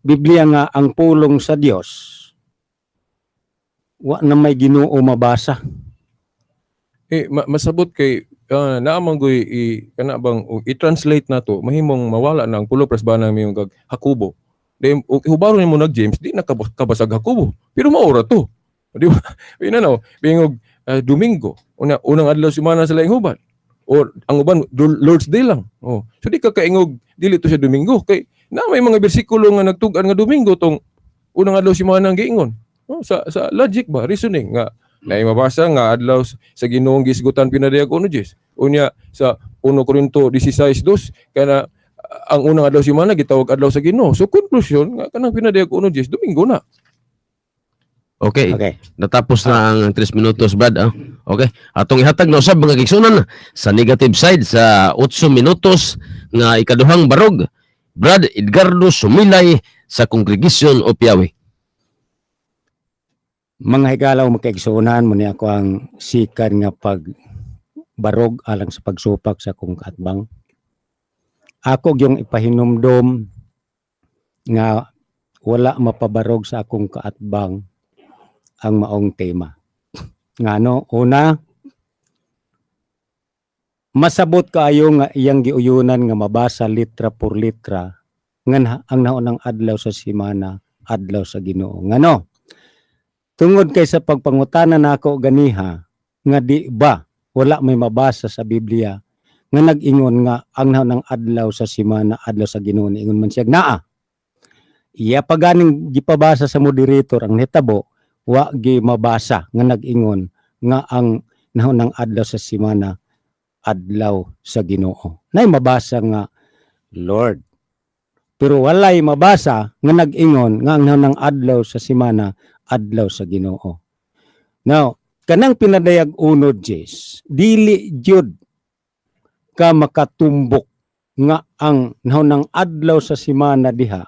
Biblia nga ang pulong sa Dios wa na may Ginoo mabasa. Masabot kay naamangoy kana bang i-translate nato mahimong mawala na ang pulo plus ba nang miyong kag Hakubo. Then hubaro nimo nag James di nakabasag Hakubo. Pero maura to. Di ba? Inano, bingog Domingo, unang adlaw semana sa laing hubad. Or ang uban Lord's Day lang. Oh. So di ka kaingog dili to sa Domingo kay na may mga bersikulo nga nagtug-an nga Domingo tong unang adlaw semana ang giingon. Oh, sa logic ba, reasoning nga na mabasa nga adlaw sa Ginoong gisgutan pinadayag kuno Dios. Unya sa 1 Korinto 16:2 kana ang unang adlaw semana gitawag adlaw sa Ginoo. So conclusion nga kanang pinadayag kuno Dios Domingo na. Okay. Okay. Natapos na ang 3 minutos, Brad. Okay. Atong ihatag na usab mga kigsunan sa negative side sa 8 minutos nga ikaduhang barog. Brad Edgardo Sumilay sa Congregation of Yahweh. Mga higalaw magkaigsunan mo ni ako ang sikan nga pagbarog alang sa pagsupak sa akong kaatbang. Ako yung ipahinumdom nga wala mapabarog sa akong kaatbang ang maong tema. Ngano, una, masabot kaayo nga iyang giuyunan nga mabasa litra por litra nga ang naunang adlaw sa semana, adlaw sa Ginoo. Ngano? Tungod kay sa pagpangutana nako ganiha nga di ba wala may mabasa sa Biblia nga nag-ingon nga ang naunang adlaw sa semana, adlaw sa Ginoo, ingon man siya naa. Iya pa ganing gipabasa sa moderator ang hitabo wa gi mabasa nga nag-ingon nga ang naunang adlaw sa semana, adlaw sa Ginoo. Nay mabasa nga Lord. Pero walay mabasa nga nag-ingon nga ang naunang adlaw sa semana, adlaw sa Ginoo. Now, kanang pinadayag unod Jess, dili jud ka makatumbok nga ang naunang adlaw sa semana diha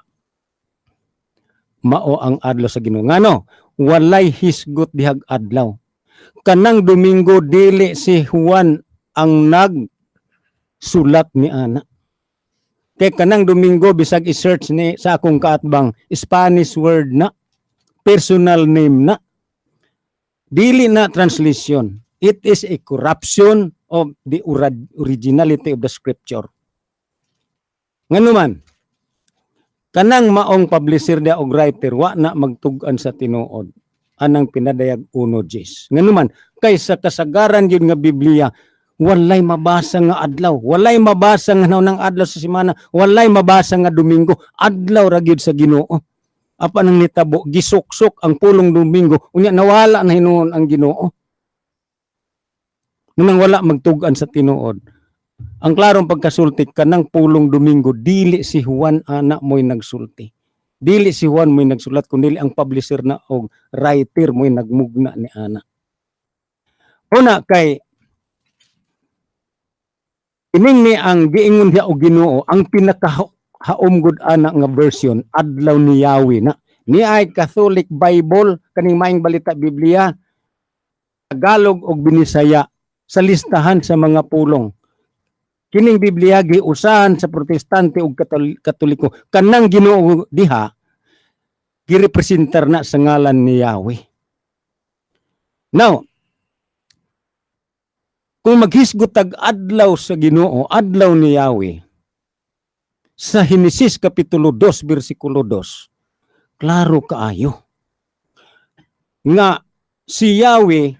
mao ang adlaw sa Ginoo. Ngano? Walay hisgot dihag adlaw. Kanang Domingo dili si Juan ang nagsulat ni ana. Kay kanang Domingo bisag i-search ni sa akong kaatbang Spanish word na, personal name na. Dili na translation. It is a corruption of the originality of the scripture. Ngano man, kanang maong publisher dia og writer wa na magtug-an sa tinuod anang pinadayag uno Jess. Ngano man, kaysa kasagaran yun nga Biblia, walay mabasa nga adlaw, walay mabasa nga naunang adlaw sa semana, walay mabasa nga Domingo, adlaw ra gyud sa Ginoo. Apa nang nitabo gisuksok ang pulong Domingo, unya nawala na hinuon ang Ginoo. Nang wala magtug-an sa tinuod. Ang klarong pagkasulti kanang pulong Domingo, dili si Juan ana mo'y nagsulti. Dili si Juan mo'y nagsulat, kundi ang publisher na o writer mo'y nagmugna ni ana. Una kay ining ni ang giingon diha og Ginoo, ang pinakahaumgod ana nga version adlaw ni Yahweh na. Ni ay Catholic Bible kaning maing balita Biblia, Tagalog og Binisaya sa listahan sa mga pulong. Kining Biblia giusahan sa Protestante ug Katoliko kanang Ginoo diha girepresentar na sa ngalan ni Yahweh. Now, kung maghisgot tag adlaw sa Ginoo, adlaw ni Yahweh, sa Henesis Kapitulo 2, versikulo 2, klaro kaayo nga si Yahweh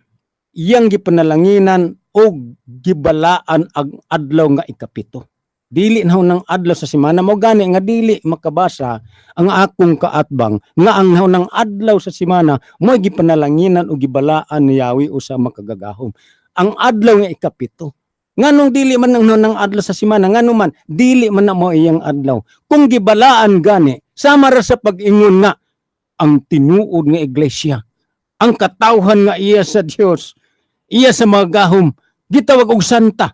iyang gipanalanginan og gibalaan ang adlaw nga ikapito. Dili na ng adlaw sa semana mo gani nga dili makabasa ang akong kaatbang nga ang ng adlaw sa semana mo gipanalanginan o gibalaan ni Yahweh usa makagagahom. Ang adlaw nga ikapito. Nganong dili man ng adlaw sa semana ngano man dili man na mo iyang adlaw. Kung gibalaan gani sama ra sa pag-ingon nga ang tinuod nga iglesia, ang katawhan nga iya sa Dios, iya sa magahom gitawag og santa.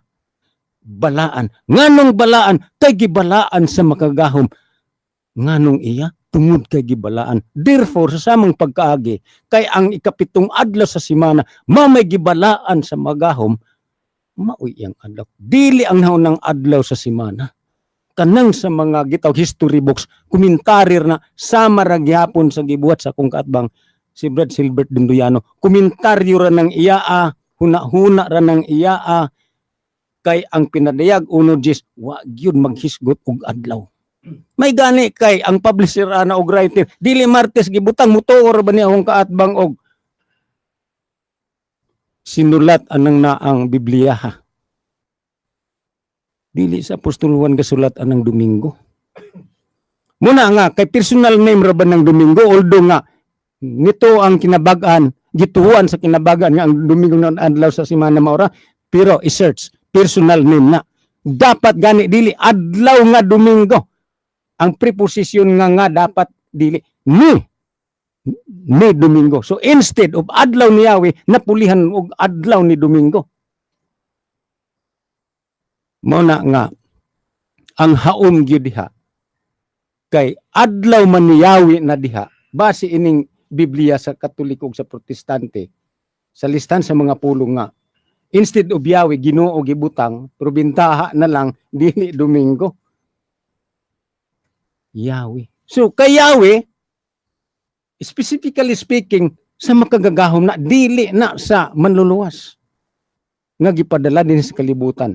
Balaan. Nganong balaan? Kay gibalaan sa makagahom. Nganong iya? Tungod kay gibalaan. Therefore, sa samang pagkaagi, kay ang ikapitong adlaw sa semana, mamay gibalaan sa magahom, maoy ang adlaw. Dili ang naunang adlaw sa semana. Kanang sa mga gitaw history books, komentarir na sama ra gihapon sa gibuhat sa akong kaatbang, si Brad Silbert Dunduyano, komentaryo ra ng iyaa, huna-huna ra ng iyaa, kay ang pinadayag uno Diyos, wa gyud maghisgot og adlaw. May gani kay ang publisher ana og writer, dili Martes gibutang motor ba niya akong kaatbang og sinulat anang na ang Biblia ha. Dili sa Apostol Juan gasulat anang Domingo. Muna nga kay personal name ra ba ng Domingo although nga nito ang kinabagan, gituan sa kinabagan nga ang Domingo na adlaw sa semana maura, pero i-search personal name na. Dapat gani dili adlaw nga Domingo. Ang preposition nga dapat dili ni Domingo. So instead of adlaw ni Yahweh, napulihan og adlaw ni Domingo. Muna nga ang haom gyud diha kay adlaw man ni Yahweh na diha base ining Biblia sa Katoliko ug sa Protestante sa listan sa mga pulong nga instead of Yahweh, Ginoo gibutang, pero bintaha na lang, dili Domingo. Yahweh. So, kay Yahweh, specifically speaking, sa makagagahom na, dili na sa manluluwas. Nga gipadala din sa kalibutan.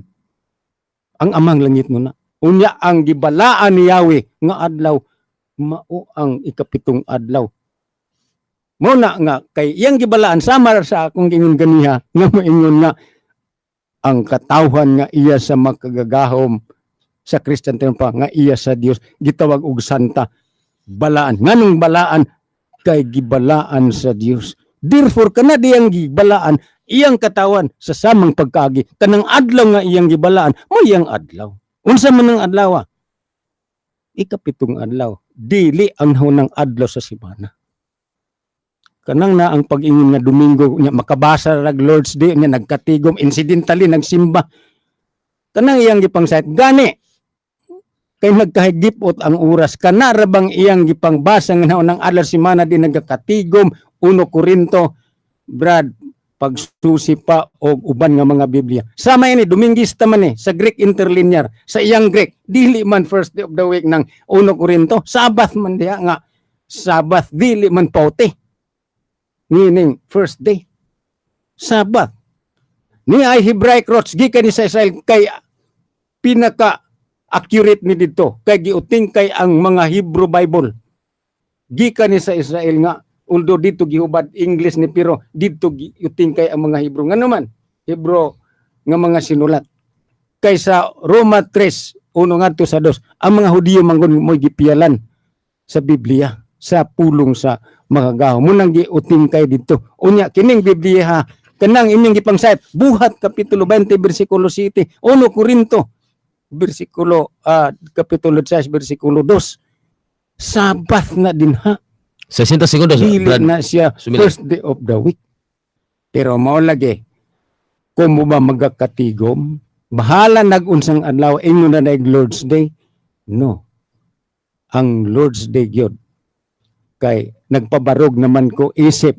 Ang amang langit mo na. Unya ang gibalaan ni Yahweh, nga adlaw, mao ang ikapitong adlaw. Muna nga, kay iyang gibalaan, sama sa akong ingon ganiha, nga maingon nga, ang katawhan nga iya sa makagagahom sa Christian tempa, nga iya sa Dios, gitawag og santa, balaan. Nganong balaan? Kay gibalaan sa Dios. Therefore, kana diyang gibalaan, iyang katawan sa samang pagkaagi, kanang adlaw nga iyang gibalaan, mo iyang adlaw. Unsa man ang adlaw? Ikapitong adlaw. Dili ang hunang adlaw sa semana. Kanang na ang pag-ingon nga Domingo nya makabasa rag Lord's Day nya nagkatigom incidentally nagsimba. Kanang iyang gipangsayt gani kay nagkahigipot ang oras kana ra bang iyang gipangbasa nga nang adlaw semana din nagkatigom 1 Korinto Brad pagsusi pa og uban nga mga Biblia. Sama ini Domingista man sa Greek interlinear sa iyang Greek dili man first day of the week ng 1 Korinto Sabbath man diha nga Sabbath dili man paute. Meaning, first day. Sabbath. Ni ay Hebraic roots. Gikan ni sa Israel kay pinaka-accurate ni dito. Kay giuting kay ang mga Hebrew Bible. Gikan ni sa Israel nga. Although dito gihubad English ni pero dito giuting kay ang mga Hebrew. Nga naman, Hebrew nga mga sinulat. Kay sa Roma 3, 1 ngadto sa 2, ang mga Hudiyo manggon mo gipiyalan sa Biblia. Sa pulong sa makagaho. Munang giuting kay dito. Unya, kining Biblia kanang inyong gipangsayt. Buhat, Kapitulo 20, versikulo 7. 1 Korinto, Kapitulo 6, versikulo 2. Sabat na din ha. 60 segundos. Dili Brad. na siya Sumilay. first day of the week. Pero mao lagi, kung mo ba magakatigom, bahala nag-unsang adlaw, inyo na Lord's Day. No. Ang Lord's Day gyud kay nagpabarog naman ko isip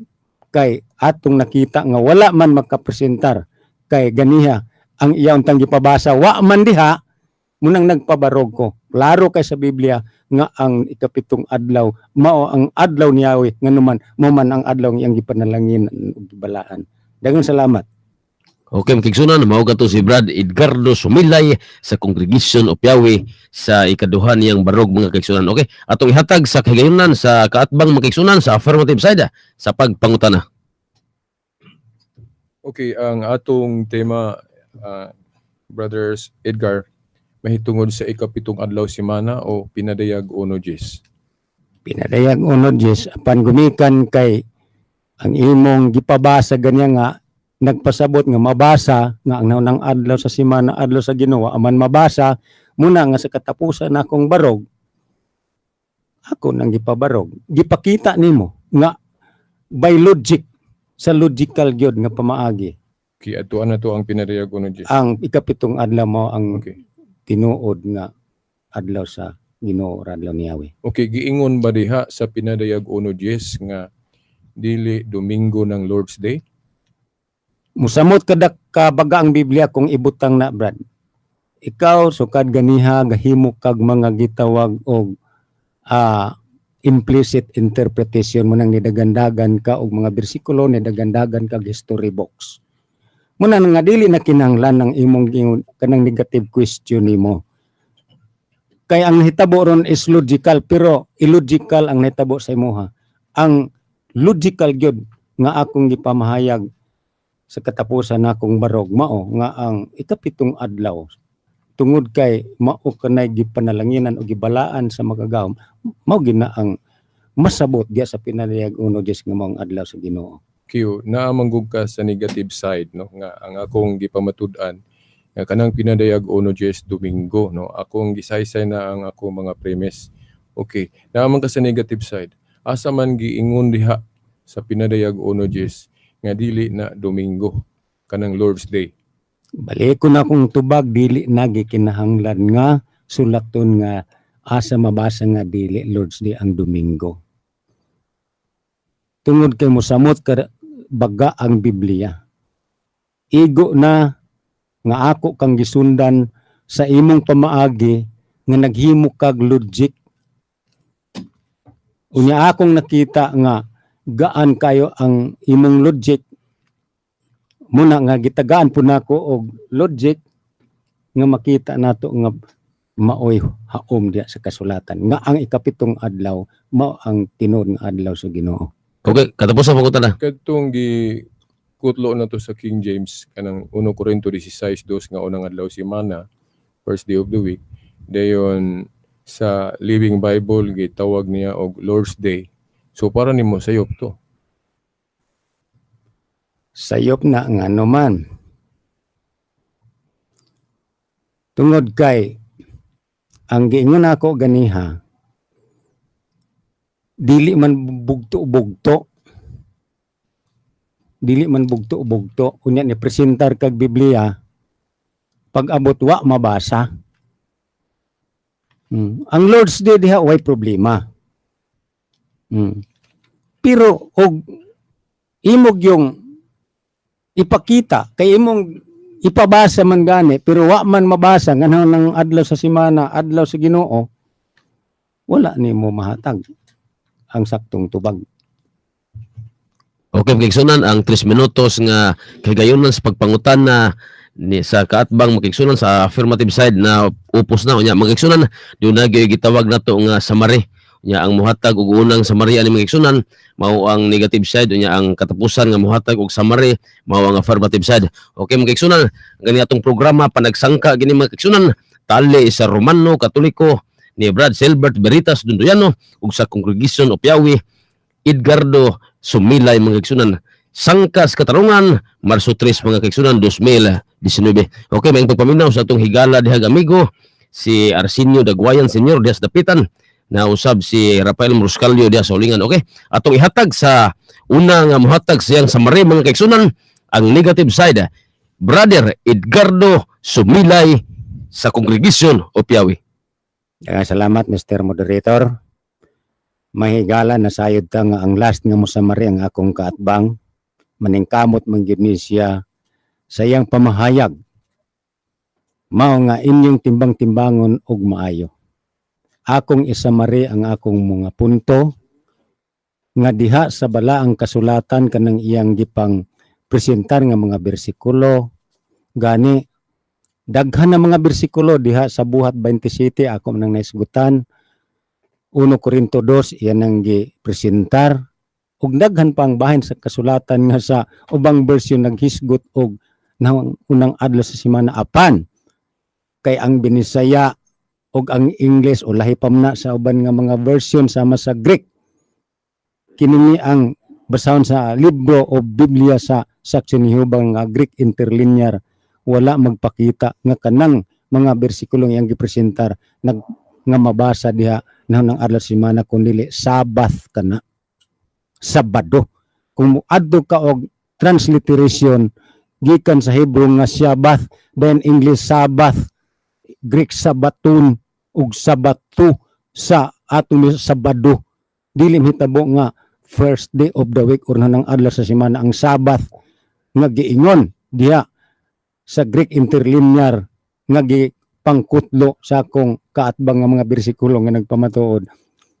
kay atong nakita nga wala man makapresentar kay ganiha ang iyang tanggi pabasa wa man diha munang nagpabarog ko klaro kay sa Biblia nga ang ikapitong adlaw mao ang adlaw ni Yahweh nganuman mo man ang adlaw iyang gipanalangin ug gibalaan. Daghang salamat. Okay, makigsunan, mao to si Brad Edgardo Sumilay sa Congregation of Yahweh sa ikaduhan niyang barog mga kaigsunan. Okay, atong ihatag sa kahigayunan sa kaatbang mga kaigsunan sa affirmative side sa pagpangutana. Okay, ang atong tema, Brothers Edgar, mahitungod sa ikapitong adlaw simana o pinadayag uno Diyes. Pinadayag unod Diyos, apan gumikan kay ang imong gipabasa ganyan nga, nagpasabot nga mabasa nga ang naunang adlaw sa simana, adlaw sa Ginoo, aman mabasa, muna nga sa katapusan akong barog, ako nang gipabarog. Gipakita nimo nga by logic, sa logical gyud nga pamaagi. Okay, atuan na to ang pinadayag uno Diyes. Ang ikapitong adlaw mo ang Okay. tinuod nga adlaw sa Ginoo or adlaw ni Yahweh. Okay, giingon ba diha sa pinadayag uno Diyes nga dili Domingo ng Lord's Day? Musamot kada kabaga ang Biblia kung ibutang na, Brad. Ikaw sukad ganiha gahimo kag mga gitawag og implicit interpretation mo nang nidagandagan ka og mga bersikulo, nidagandagan kag history books. Muna nga dili na kinahanglan ng imong kanang negative question nimo. Kay ang hitabo ron is logical pero illogical ang nahitabo sa imuha. Ang logical gyud nga akong gipamahayag sa katapusan akong barog mao nga ang ikapitong adlaw tungod kay mao kanay gipanalanginan o gibalaan sa magagawom mao gina ang masabot diya sa pinadayag uno Diyos nga maong adlaw sa Ginoo. Kiyo, naamanggog ka sa negative side, no? Nga ang akong gipamatud-an nga kanang pinadayag uno Diyes Domingo, no? Akong gisaysay na ang ako mga premise. Okay, naamang ka sa negative side. Asa man giingon diha sa pinadayag uno Diyes nga dili na Domingo kanang Lord's Day. Balik ko na kung tubag dili na gikinahanglan nga sulaton nga asa mabasa nga dili Lord's Day ang Domingo. Tungod kay mosamot ka baga ang Biblia. Igo na nga ako kang gisundan sa imong pamaagi nga naghimo kag logic. Unya akong nakita nga gaan kayo ang imong logic. Muna nga gitagaan po nako og logic nga makita nato nga maoy haom diya sa kasulatan nga ang ikapitong adlaw mao ang tinuod nga adlaw sa Ginoo. Okay, katapusan pa ko na. Kadtong gikutlo na to sa King James kanang 1 Corinto 16:2 nga unang adlaw simana, first day of the week. Dayon sa Living Bible gitawag niya og Lord's Day. So para nimo sayop to. Sayop na nga naman. Tungod kay ang giingon ako ganiha dili man bugto-bugto. Dili man bugto-bugto. Unya ni presentar kag Biblia pag abot wa mabasa. Ang Lord's Day diha way problema. Pero og imog yung ipakita kay imong ipabasa man gani pero wa man mabasa nganong ng adlaw sa simana, adlaw sa Ginoo, wala nimo mahatag ang saktong tubag. Okay, magigsunan ang 3 minutos nga kagayonan sa pagpangutan na ni sa kaatbang magigsunan sa affirmative side na upos na unya magigsunan diun na gitawag nato nga summary unya ang muhatag og unang summary ani magigsunan mao ang negative side unya ang katapusan nga muhatag og summary mao ang affirmative side. Okay, magigsunan gani atong programa panagsangka gini magigsunan tali sa Romano Katoliko ni Brad Silbert Veritas Dunduyano ug sa Congregation of Yahweh Edgardo Sumilay mga kaigsunan. Sangkas Katarungan Marso 3 mga kaigsunan 2019. Okay, may pagpaminaw sa atong higala dihag amigo si Arsenio Dagwayan Senior dias dapitan na usab si Rafael Moruscalio dias sa ulingan. Okay, atong ihatag sa una nga muhatag siyang summary mga kaigsunan ang negative side. Brother Edgardo Sumilay sa Congregation of Yahweh. Salamat Mr. Moderator. Mahigala na sayod ta nga ang last nga mosamari ang akong kaatbang maningkamot man gyud ni siya sa iyang pamahayag. Mao nga inyong timbang-timbangon og maayo. Akong isamari ang akong mga punto nga diha sa balaang kasulatan kanang iyang gipang presentar nga mga bersikulo gani daghan na mga bersikulo diha sa buhat 27 ako nang naisgutan. 1 Corinto 2 iyan ang gipresentar ug daghan pang bahin sa kasulatan nga sa ubang bersyon naghisgot og nahong unang adlaw sa semana apan kay ang Binisaya og ang English o lahi pa man na sa uban nga mga version sama sa Greek kini ang basahon sa libro o Biblia sa Saksi ni Jehova nga Greek interlinear wala magpakita nga kanang mga bersikulong yang gipresentar nga mabasa diha nahong ng adlaw sa semana kundi Sabbath kana Sabado. Kung muadto ka og transliteration gikan sa Hebrew nga Sabbath, then English Sabbath, Greek Sabaton ug Sabato sa aton Sabado. Dili hitabo nga first day of the week or nang adlaw sa semana ang Sabbath nga giingon diha sa Greek interlinear nga gipangkutlo sa akong kaatbang nga mga bersikulo nga nagpamatuod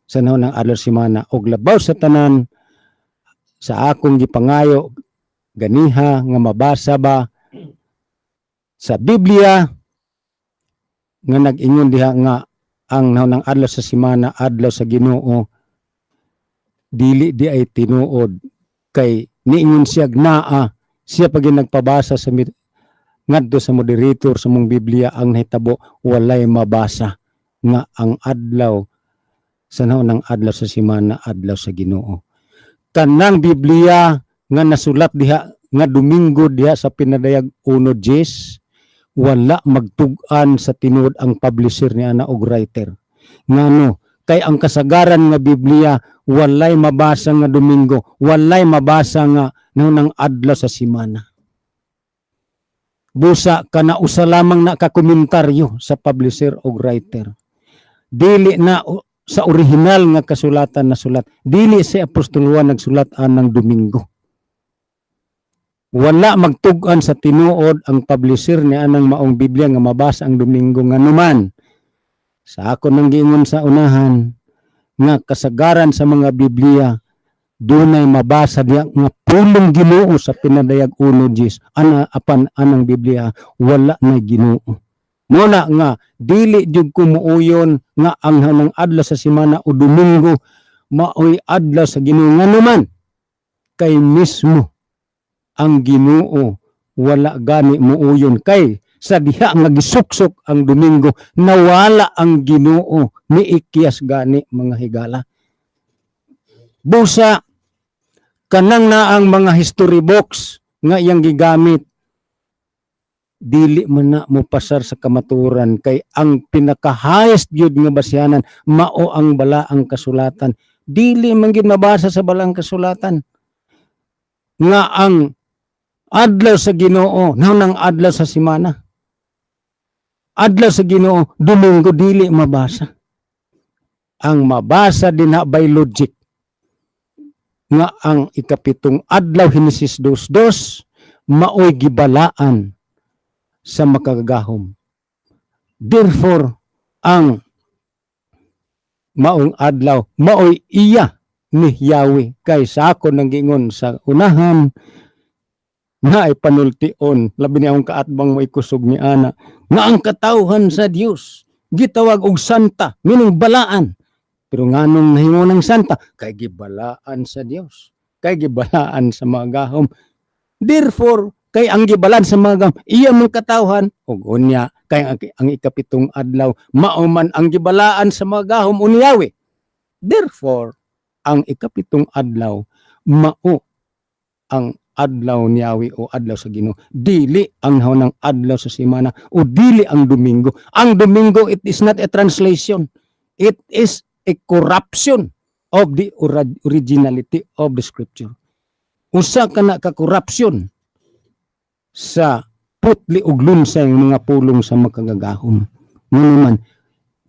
sa nahon ng adlaw sa semana og labaw sa tanan sa akong gipangayo ganiha nga mabasa ba sa Biblia nga nag-ingon diha nga ang nahon ng adlaw sa semana adlaw sa Ginoo dili di ay tinuod kay niingon siya gnaa siya pag nagpabasa sa ngadto sa moderator sa mong Biblia ang nahitabo walay mabasa nga ang adlaw sa nahon ng adlaw sa semana adlaw sa Ginoo kanang Biblia nga nasulat diha nga Domingo diha sa pinadayag 1:10 wala magtug-an sa tinuod ang publisher ni ana og writer ngano kay ang kasagaran nga Biblia walay mabasa nga Domingo walay mabasa nga nang adlaw sa semana busa kana usa lamang na ka komentaryo sa publisher og writer dili na sa original nga kasulatan na sulat dili si Apostol Juan nagsulat anang Domingo wala magtug-an sa tinuod ang publisher ni anang maong Biblia nga mabasa ang Domingo nganuman sa ako nang giingon sa unahan nga kasagaran sa mga Biblia dunay mabasa diya nga pulong Ginoo sa pinadayag 1:10 apan anang Biblia wala na Ginoo muna nga dili jud ko muuyon nga ang hanang adlaw sa semana o Domingo maoy adlaw sa Ginoo nganuman kay mismo ang Ginoo wala gani muuyon kay sa diha nga gisuksok ang Domingo nawala ang Ginoo ni ikiyas gani mga higala busa kanang na ang mga history books nga iyang gigamit dili man na mo pasar sa kamaturan kay ang pinaka-highest gyud nga basyanan mao ang balaang kasulatan dili man gyud mabasa sa balaang kasulatan nga ang adlaw sa Ginoo nang adlaw sa semana adlaw sa Ginoo Domingo dili mabasa ang mabasa din by logic nga ang ikapitong adlaw Henesis 2:2 maoy gibalaan sa makagagahom. Therefore, ang maong adlaw, maoy iya ni Yahweh. Kay sa ako nang gingon sa unahan, nga ay panultion, labi niya akong kaatbang mo ikusog ni Ana, nga ang katawhan sa Dios gitawag og santa, meaning balaan. Pero nganong nahimo ng santa? Kay gibalaan sa Dios. Kay gibalaan sa mga gahom. Therefore, kay ang gibalan sa mga iya mong katawhan ug unya kay ang ikapitong adlaw mao man ang gibalaan sa mga gahom uni Yahweh. Therefore ang ikapitong adlaw mao ang adlaw ni Yahweh o adlaw sa Ginoo, dili ang nahunang adlaw sa semana o dili ang Domingo. Ang Domingo, it is not a translation, it is a corruption of the originality of the scripture. Usa ka na ka corruption sa putli ug lunsay mga pulong sa makagagahom. Ngano man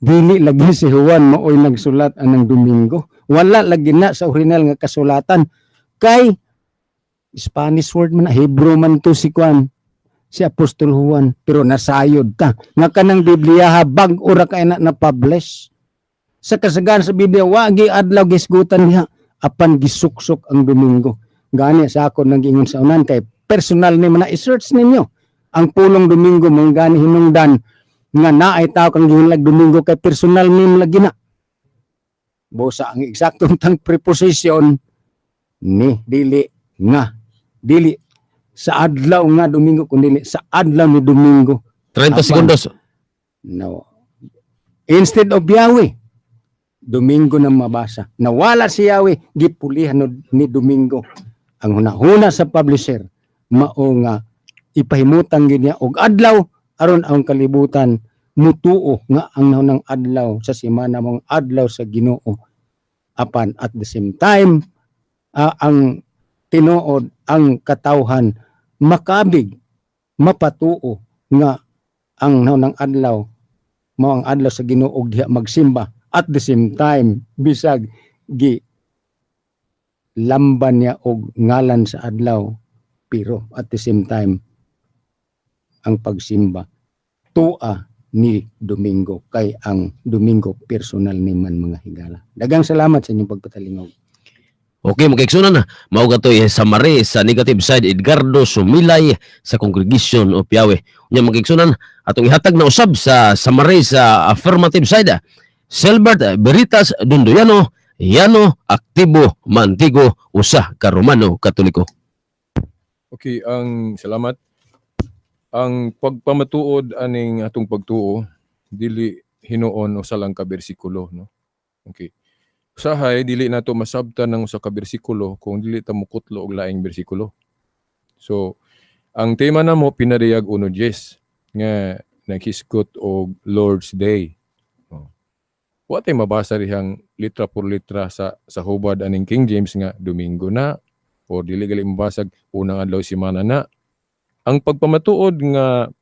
dili lagi si Juan maoy nagsulat anang Domingo. Wala lagi na sa original nga kasulatan kay Spanish word man, Hebrew man to si Juan, si Apostol Juan, pero nasayod ta. Nga kanang Biblia bag ora kay na publish. Sa kasagaran sa Biblia wagi adlaw gisgutan niya apan gisuksok ang Domingo. Gani sa ako nang ingon sa unan kay personal ni man i-search ninyo ang pulong Domingo mong gani hinungdan nga naay tao kang gihulag Domingo kay personal ni lagi na. Busa ang eksaktong tang preposition ni dili sa adlaw nga Domingo kundi sa adlaw ni Domingo. 30 Apan. segundos. No. Instead of Yahweh, Domingo na mabasa. Nawala si Yahweh, gipulihan ni Domingo. Ang hunahuna sa publisher, mao nga ipahimutan gid niya og adlaw aron ang kalibutan mutuo nga ang nahunang adlaw sa semana mong adlaw sa Ginoo. Apan at the same time, ang tinuod ang katawhan makabig mapatuo nga ang nahunang adlaw mao ang adlaw sa Ginoo ug diha magsimba. At the same time, bisag gi lamban niya og ngalan sa adlaw, pero at the same time ang pagsimba tua ni Domingo kay ang Domingo personal ni man mga higala. Daghang salamat sa inyong pagpatalingog. Okay, mga kaigsunan na. Mao gatoy summary sa negative side Edgardo Sumilay sa Congregation of Yahweh. Unya mga kaigsunan, atong ihatag na usab sa summary sa affirmative side. Selbert Veritas Dundoyano, Yano Aktibo Mantigo usa ka Romano Katoliko. Okay, ang salamat. Ang pagpamatuod aning atong pagtuo dili hinuon usa lang ka bersikulo, no? Okay. Usahay dili nato masabtan ng usa ka bersikulo kung dili ta mukutlo og laing bersikulo. So, ang tema namo pinadayag 1:10 nga naghisgot og Lord's Day. Wa tay mabasa dihang litra por litra sa hubad aning King James nga Domingo na o dili gali mabasag unang adlaw semana na. Ang pagpamatuod nga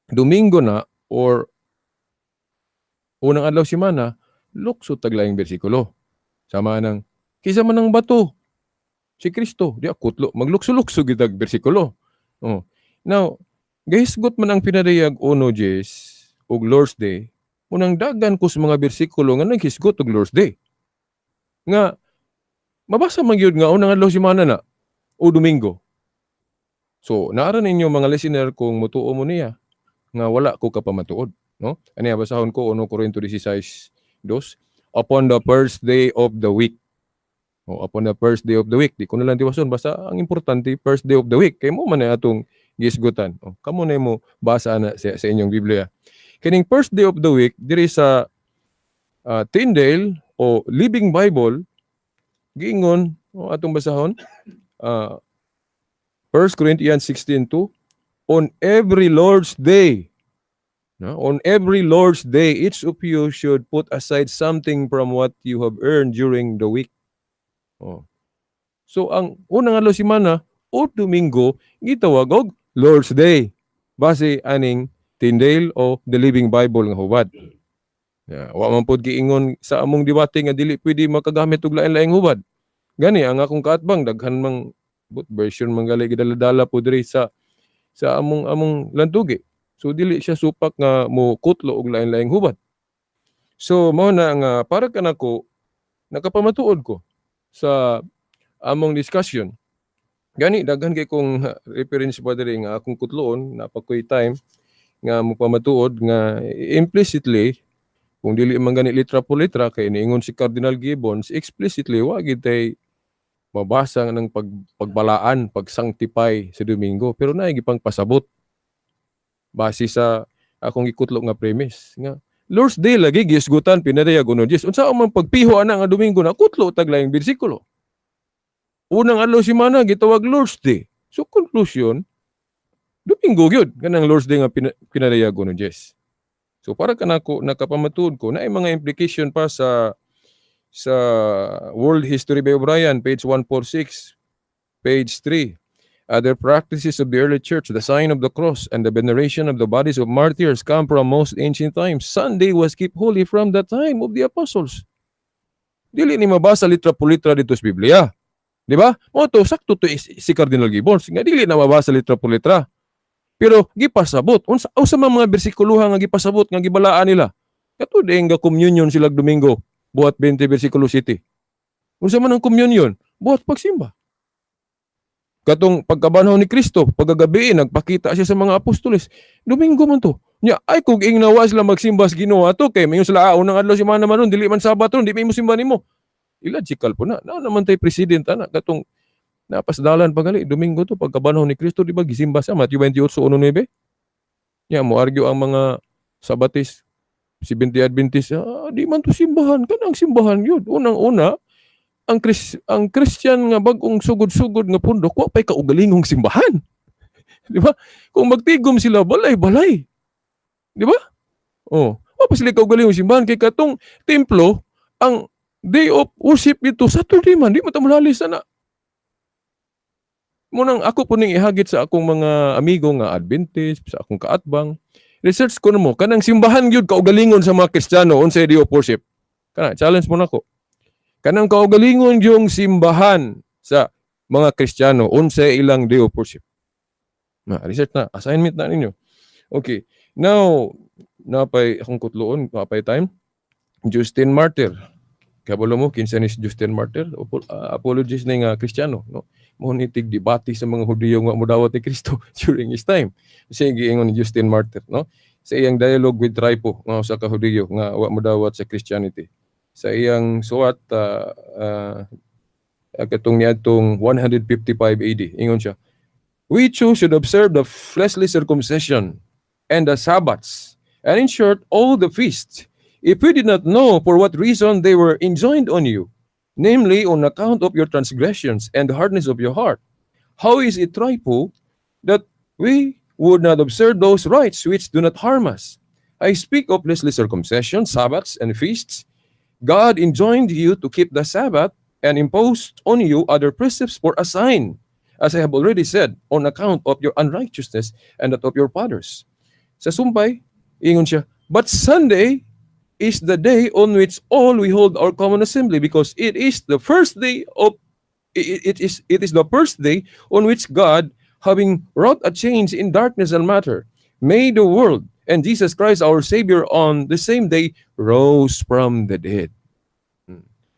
Domingo na or unang adlaw semana lukso taglaing bersikulo. Sama nang kisa man ang bato si Kristo di akutlo maglukso-lukso gitag bersikulo. Oh. Now, gahisgot man ang pinadayag 1:10 og Lord's Day. Unang dagan ko sa mga bersikulo nga naghisgot og Lord's Day. Nga mabasa man gyud nga unang adlaw semana na o Domingo. So, naara ninyo mga listener kung mutuo mo niya nga wala ko kapamatuod, no? Ani basahon ko 1 Corinto 16:2 upon the first day of the week. O upon the first day of the week. Di ko na lang tiwason basta ang importante first day of the week kay mo man atong gisgutan. O kamo na mo basa na sa inyong Biblia. Kining first day of the week diri sa Tyndale o Living Bible giingon atong basahon 1 Corinthians 16:2 on every Lord's Day. No? On every Lord's Day, each of you should put aside something from what you have earned during the week. Oh. So ang unang adlaw semana o Domingo gitawag og Lord's Day base aning Tyndale o the Living Bible nga hubad. Wa man pod giingon sa among debate nga dili pwede makagamit og lain-laing hubad. Gani ang akong kaatbang daghan mang version manggali gidala-dala po diri sa among lantugi. So dili siya supak nga mo kutlo og lain-laing hubad. So mao na nga para kanako nakapamatuod ko sa among discussion. Gani daghan kay kong reference pa diri nga akong kutloon napakoy time nga mupamatuod nga implicitly kung dili man gani litra po litra kay niingon si Cardinal Gibbons explicitly wa gid tay mabasa ng pagbalaan, pag-sanctify sa Domingo pero naay gipang pasabot base sa akong gikutlo nga premise nga Lord's Day lagi gisgutan pinadayag 1:10 unsa man pagpiho ana nga Domingo na kutlo taglaing bersikulo unang adlaw semana gitawag Lord's Day so conclusion Domingo gyud kanang Lord's Day nga pinadayag 1:10 so para kanako nakapamatuod ko naay mga implication pa sa World History by O'Brien page 146 page 3 other practices of the early church, the sign of the cross, and the veneration of the bodies of martyrs come from most ancient times. Sunday was kept holy from the time of the apostles. Dili ni mabasa litra po litra dito sa Biblia. Di ba? Mo to sakto to si Cardinal Gibbons. Nga dili na mabasa litra po litra. Pero gipasabot. Unsa mga bersikuluha nga gipasabot nga gibalaan nila. Kato ding ga communion sila Domingo. Buhat 20 versikulo 7. Unsa man ang communion? Buhat pagsimba. Katong pagkabanhaw ni Kristo, pagagabi nagpakita siya sa mga apostoles. Domingo man to. Nya ay kung ingnawa sila magsimba sa Ginoo ato kay mayon sila unang adlaw semana man dili man Sabat ron, di may mo simba nimo. illogical po na naman tayo president na katong napasdalan pagali Domingo to pagkabanhaw ni Kristo, di ba gisimba sa Matthew 28:1-9. Ya mo argue ang mga Sabatis, Seventh-day Adventist, di man to simbahan, kanang simbahan yun. Unang-una, ang Christian nga bagong sugod-sugod nga pundok, wa pa'y kaugalingong simbahan. Di ba? Kung magtigom sila, balay-balay. Di ba? Oh, wa pa sila kaugalingong simbahan, kay katong templo, ang day of worship dito, Saturday man, di matamulalis na. Munang ako po ning ihagit sa akong mga amigo nga Adventist, sa akong kaatbang, research ko na mo, kanang simbahan yun kaugalingon sa mga Kristiyano unsay day of worship. Kana, challenge mo na ko. Kanang kaugalingon yung simbahan sa mga Kristiyano unsay ilang day of worship. Na, research na, assignment na ninyo. Okay, now, napay akong kutloon, napay time. Justin Martyr. Kabalo mo, kinsa ni Justin Martyr? Apologies na nga Kristiyano, no? Mohonitig debate sa mga Hudiyo nga mudawat ni Kristo during his time. Siya giingon ni Justin Martyr, no? Sa iyang dialogue with Trypho nga usa ka Hudiyo nga wa mudawat sa Christianity. Sa iyang suwat katong niadtong 155 AD, ingon siya, "We too should observe the fleshly circumcision and the Sabbaths, and in short all the feasts, if we did not know for what reason they were enjoined on you, namely on account of your transgressions and the hardness of your heart. How is it, Trypho, that we would not observe those rites which do not harm us? I speak of fleshly circumcision, Sabbaths, and feasts. God enjoined you to keep the Sabbath and imposed on you other precepts for a sign, as I have already said, on account of your unrighteousness and that of your fathers." Sa sumpay, ingon siya, "But Sunday is the day on which all we hold our common assembly, because it is the first day on which God, having wrought a change in darkness and matter, made the world, and Jesus Christ our Savior on the same day rose from the dead."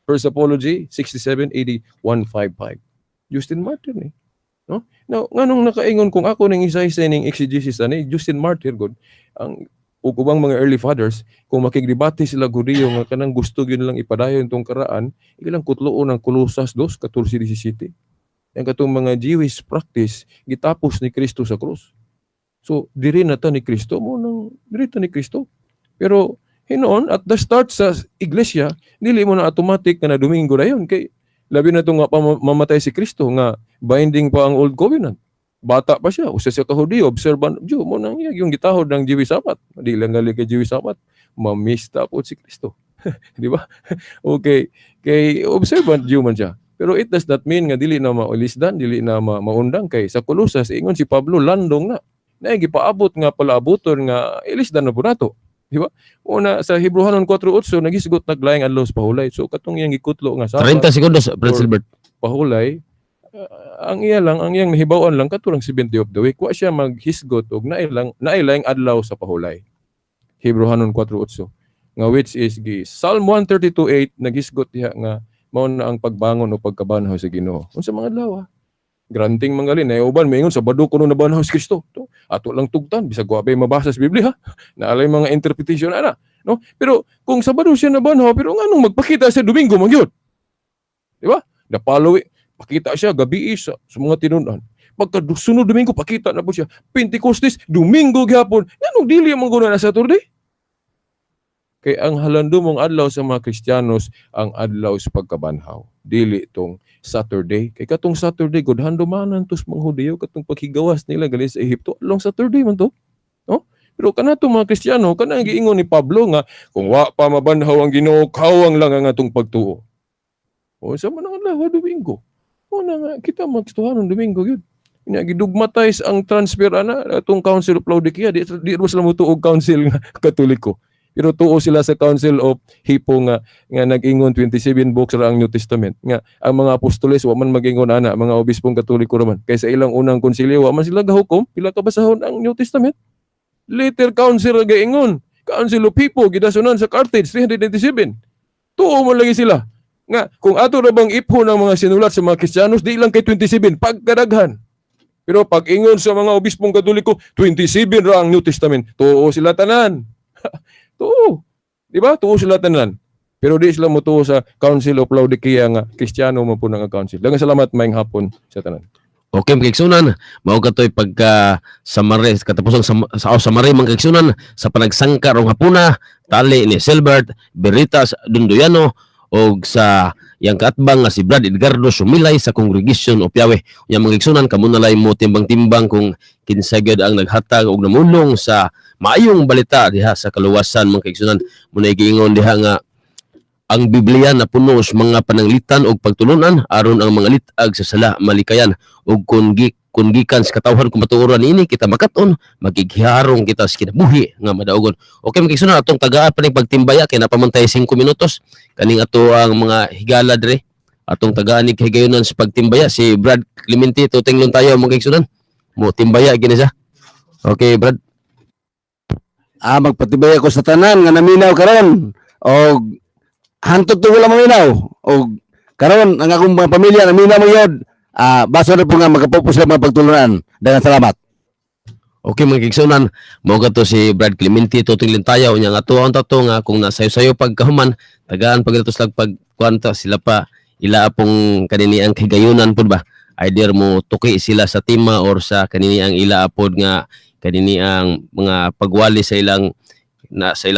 First Apology 67 AD 155. Justin Martyr ni. No? Now, nganong nakaingon kung ako ning isa-isa ning exegesis ani Justin Martyr god ang ug ubang mga early fathers, kung makigdebate sila Hudiyo nga kanang gusto gyud lang ipadayon tong karaan, ilang kutloon ang Colosas 2:14-17. Ang katong mga Jewish practice gitapos ni Kristo sa krus. So diri na ta ni Kristo mo nang diri ta ni Kristo. Pero hinoon at the start sa iglesia, dili mo na automatic na Domingo dayon kay labi na to nga mamatay si Kristo nga binding pa ang Old Covenant. Bata pa siya, usa siya ka Hudiyo, observant Jew, mo nang yung gitahod ng Jewish Sabbath. Di lang gali kay Jewish Sabbath, mamista po si Kristo. Di ba? Okay, kay observant Jew man siya. Pero it does not mean nga dili na maulisdan, dili na maundang kay sa Colosas ingon si Pablo landong na. Na gipaabot nga palaabuton nga ilisdan na po nato. Di ba? Una sa Hebrehanon 4:8 nagisgot naglaing adlaw sa pahulay. So katong iyang gikutlo nga Sabbath 30 segundos, Brad Silbert. pahulay, ang iyang nahibawan lang katurang 70 of the week, wa siya maghisgot og nailang adlaw sa pahulay. Hebrehanon 4:8 nga which is Psalm 132:8 naghisgot diha nga mao na ang pagbangon o pagkabanhaw sa Ginoo. Unsa mga adlaw? Granting mangalin ay uban maingon sa badu kuno na banhaw si Kristo. To ato lang tugtan bisag wa bay mabasa sa Biblia ha. Naalay mga interpretation ana, no? Pero kung sa badu siya na banhaw pero nganong magpakita sa Domingo man gyud? Di ba? The following pakita siya gabi sa mga tinunan. Pagka sunod Domingo pakita na po siya. Pentecostes Domingo gyapon. Nganong dili man guna na Saturday? Kay ang halando mong adlaw sa mga Kristiyanos ang adlaw sa pagkabanhaw. Dili itong Saturday. Kay katong Saturday god handumanan tos mga Hudiyo katong paghigawas nila gali sa Ehipto. Along Saturday man to. No? Pero kanato mga Kristiyano kanang giingon ni Pablo nga kung wa pa mabanhaw ang Ginoo kawang lang ang atong pagtuo. O sa man ang adlaw Domingo. Una nga, kita magstuhan ng Domingo yun. Gidugmatize ang transfer atong Council of Laodicea. Di mo sila mutuog council nga Katoliko. Pero tuo sila sa Council of Hippo nga nag-ingon 27 books ra ang New Testament. Nga ang mga apostoles wa man mag-ingon ana, mga obispong Katoliko raman. Kaysa ilang unang konsilyo wa man sila gahukom, pila ka basahon ang New Testament. Later council ra gaingon. Council of Hippo gidasunan sa Carthage 397. Tuo man lagi sila. Nga, kung ato na bang ipho ng mga sinulat sa mga Kristiyanos, di lang kay 27, pagkadaghan. Pero pag ingon sa mga obispong Katoliko, 27 ra ang New Testament. Tuo sila tanan. Tuo. Di ba? Tuo sila tanan. Pero di sila mutuo sa Council of Laodicea nga Kristiyano man po nga council. Daghang salamat, maayong hapon sa tanan. Okay, mga kaigsunan, mao katoy pagka samari katapusang samari mga kaigsunan sa panagsangka rong hapuna tali ni Silbert Beritas Dundoyano og sa yang kaatbang nga si Brad Edgardo Sumilay sa Congregation of Yahweh. Unya mga kaigsunan, kamo na lay mo timbang-timbang kung kinsa gyud ang naghatag og namulong sa maayong balita diha sa kaluwasan mga kaigsunan. Muna giingon diha nga ang Biblia na puno sa mga pananglitan og pagtulunan aron ang mga litag sa sala malikayan ug kun gikan sa katawhan kung matuoran ini kita makaton magighiharong kita sa kinabuhi nga madaogon. Okay, magigsunan atong tagaan pa ning pagtimbaya kay napamantay 5 minutos kaning ato ang mga higala dire atong tagaan ni higayonan sa pagtimbaya si Brad Clemente tutinglon tayo magigsunan mo timbaya gini siya. Okay, Brad. Magpatibay ako sa tanan nga naminaw karon og hantod to wala maminaw og karon ang akong mga pamilya naminaw mo yun. Basta na po nga magkapupos sa mga pagtulunan. Daghang salamat. Okay, mga kaigsunan, mao to si Brad Clemente tutinglon tayo nya nga tuon tato nga kung nasayo-sayo pagkahuman tagaan pagdatos lag pagkuanta sila pa ila apong kanini ang higayonan pud ba either mo tuki sila sa tima or sa kanini ang ila apod nga kanini ang mga pagwali sa ilang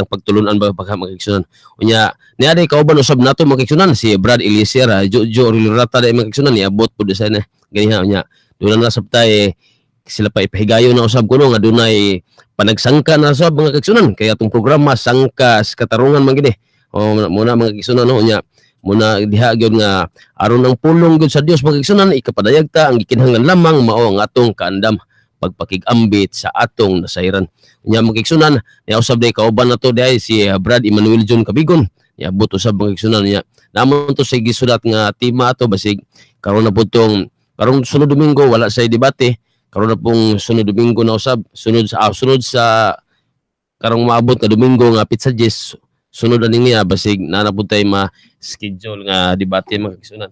pagtulunan ba magkigsunan. Unya niaday kauban usab nato magkigsunan si Brad Eliezer Jojo Rilurata day magkigsunan niabot pud sa na ganiha unya doon na sabtay sila pa ipahigayon na usab kuno nga dunay panagsangka na usab mga kigsunan kaya atong programa Sangkas Katarungan man gid muna mga kigsunan no unya muna diha gyud nga aron ang pulong gyud sa Dios mga kigsunan ikapadayag ta ang gikinahanglan lamang mao ang atong kaandam pagpakigambit sa atong nasayran. Nya magkigsunan niya usab day kauban nato day si Brad Emmanuel John Cabigon niabot usab magkigsunan niya namon to sa gisulat nga tema ato basig karon na pud tong karong sunod Domingo wala say debate karon na pong sunod Domingo na usab sunod sa karong maabot na Domingo nga pizza Jess sunod ani niya basig na pud tay ma-schedule nga debate magkigsunan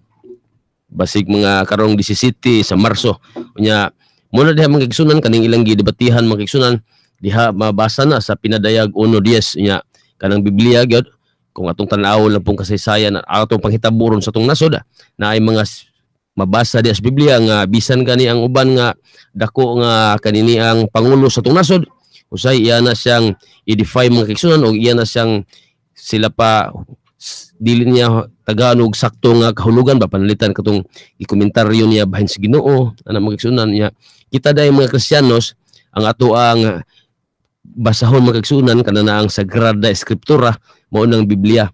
basig mga karong 17 sa Marso unya muna diha mga kigsunan kaning ilang gidebatihan mga kigsunan diha mabasa na sa pinadayag 1:10 nya kanang Biblia gyud kung atong tan-awon lang pong kasaysayan at atong panghitaburon sa atong nasod na ay mga mabasa diha sa Biblia nga bisan kani ang uban nga dako nga kanini ang pangulo sa atong nasod usay iya na siyang i-defy mga kigsunan o iya na siyang sila pa dili niya tagaan og sakto nga kahulugan ba panalitan katong ikomentaryo niya bahin sa Ginoo ana mga kigsunan niya kita day mga Kristiyanos ang ato ang basahon mga kigsunan kanana ang Sagrada Eskriptura mao nang Biblia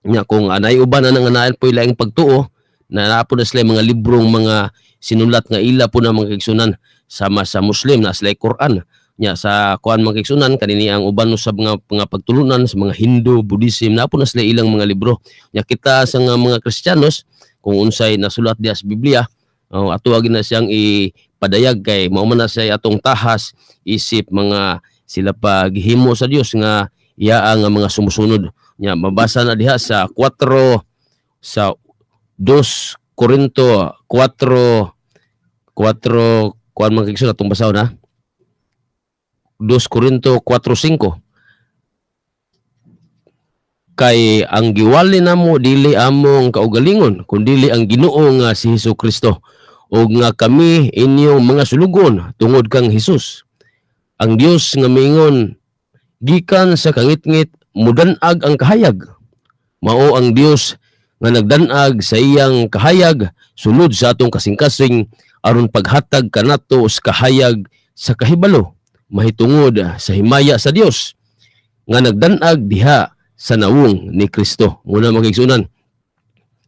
nya kung anay uban na nanganayan po ilaing pagtuo na napo na sila mga librong mga sinulat nga ila po na mga kigsunan sama sa Muslim na sila Quran nya sa kuan mga kigsunan kanini ang uban usab mga pagtulunan sa mga Hindu, Buddhism napo na sila ilang mga libro nya kita sa mga Kristiyanos kung unsay nasulat diha sa Biblia ato agi na siyang ipadayag kay mao man na siya atong tahas isip mga sila pa gihimo sa Dios nga iya nga mga sumusunod nya mabasa na diha sa 2 Korinto 4 kuan man kigsunan atong basahon na 2 Korinto 4:5 kay ang giwali namo dili among kaugalingon kundi ang Ginoo nga si Hesukristo ug nga kami inyong mga sulugon tungod kang Hesus ang Dios nga miingon gikan sa kangitngit mudan-ag ang kahayag mao ang Dios nga nagdan-ag sa iyang kahayag sulod sa atong kasing-kasing aron paghatag kanato sa kahayag sa kahibalo mahitungod sa himaya sa Dios nga nagdan-ag diha sa nawong ni Kristo. Muna magigsunan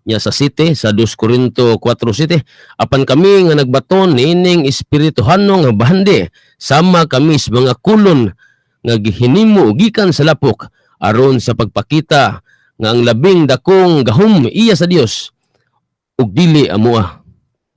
niya sa 7 sa 2 Korinto 4:7 apan kami nga nagbaton niining espirituhanong nga bahandi sama kami sa mga kulon nga gihinimo gikan sa lapok aron sa pagpakita nga ang labing dakong gahom iya sa Dios ug dili amoa.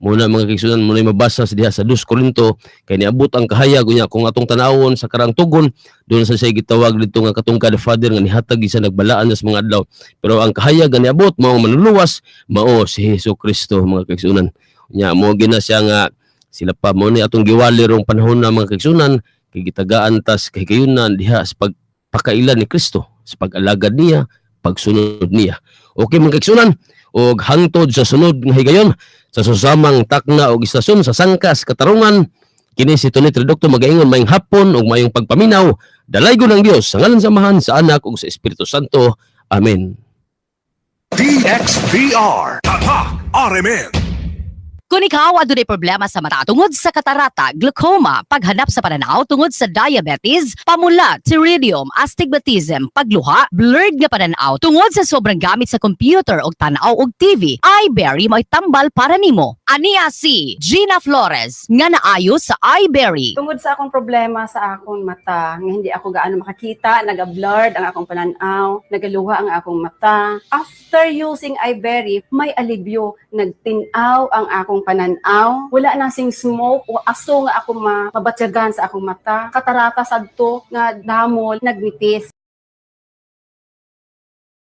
Muna mga kigsunan muna mabasa sa diha sa 2 Korinto kay niabot ang kahayag unya kung atong tanawon sa karang tugon doon sa siya gitawag dito nga katungkad Father nga nihatag isa nagbalaan sa mga adlaw pero ang kahayag nga niabot mao manluluwas mao si Hesukristo mga kigsunan unya mo gina siya nga sila pa mo ni atong giwali rong panahon na mga kigsunan kay gitagaan tas kay kayunan diha sa pagpakailan ni Kristo sa pag-alagad niya pagsunod niya. Okay mga kaigsunan, og hangtod sa sunod nga higayon sa susamang takna og istasyon sa Sangkas Katarungan, kini si Tony Tridocto magaingon mayong hapon ug mayong pagpaminaw. Dalaygon ng Dios sa ngalan samahan sa Anak ug sa Espiritu Santo. Amen. DXVR Tatak RMN. Kung ikaw adunay problema sa mata tungod sa katarata, glaucoma, paghanap sa pananaw tungod sa diabetes, pamula, psoriasis, astigmatism, pagluha, blurred nga pananaw tungod sa sobrang gamit sa computer o tanaw og TV, iBerry mo'y tambal para nimo. Ania si Gina Flores nga naayo sa iBerry. Tungod sa akong problema sa akong mata, nga hindi ako gaano makakita, naga-blurred ang akong pananaw, nagaluha ang akong mata. After using iBerry, may alibyo, nagtinaw ang akong pananaw. Wala nang sing smoke o aso nga ako mabatyagan sa akong mata. Katarata sadto nga damol, nagnitis.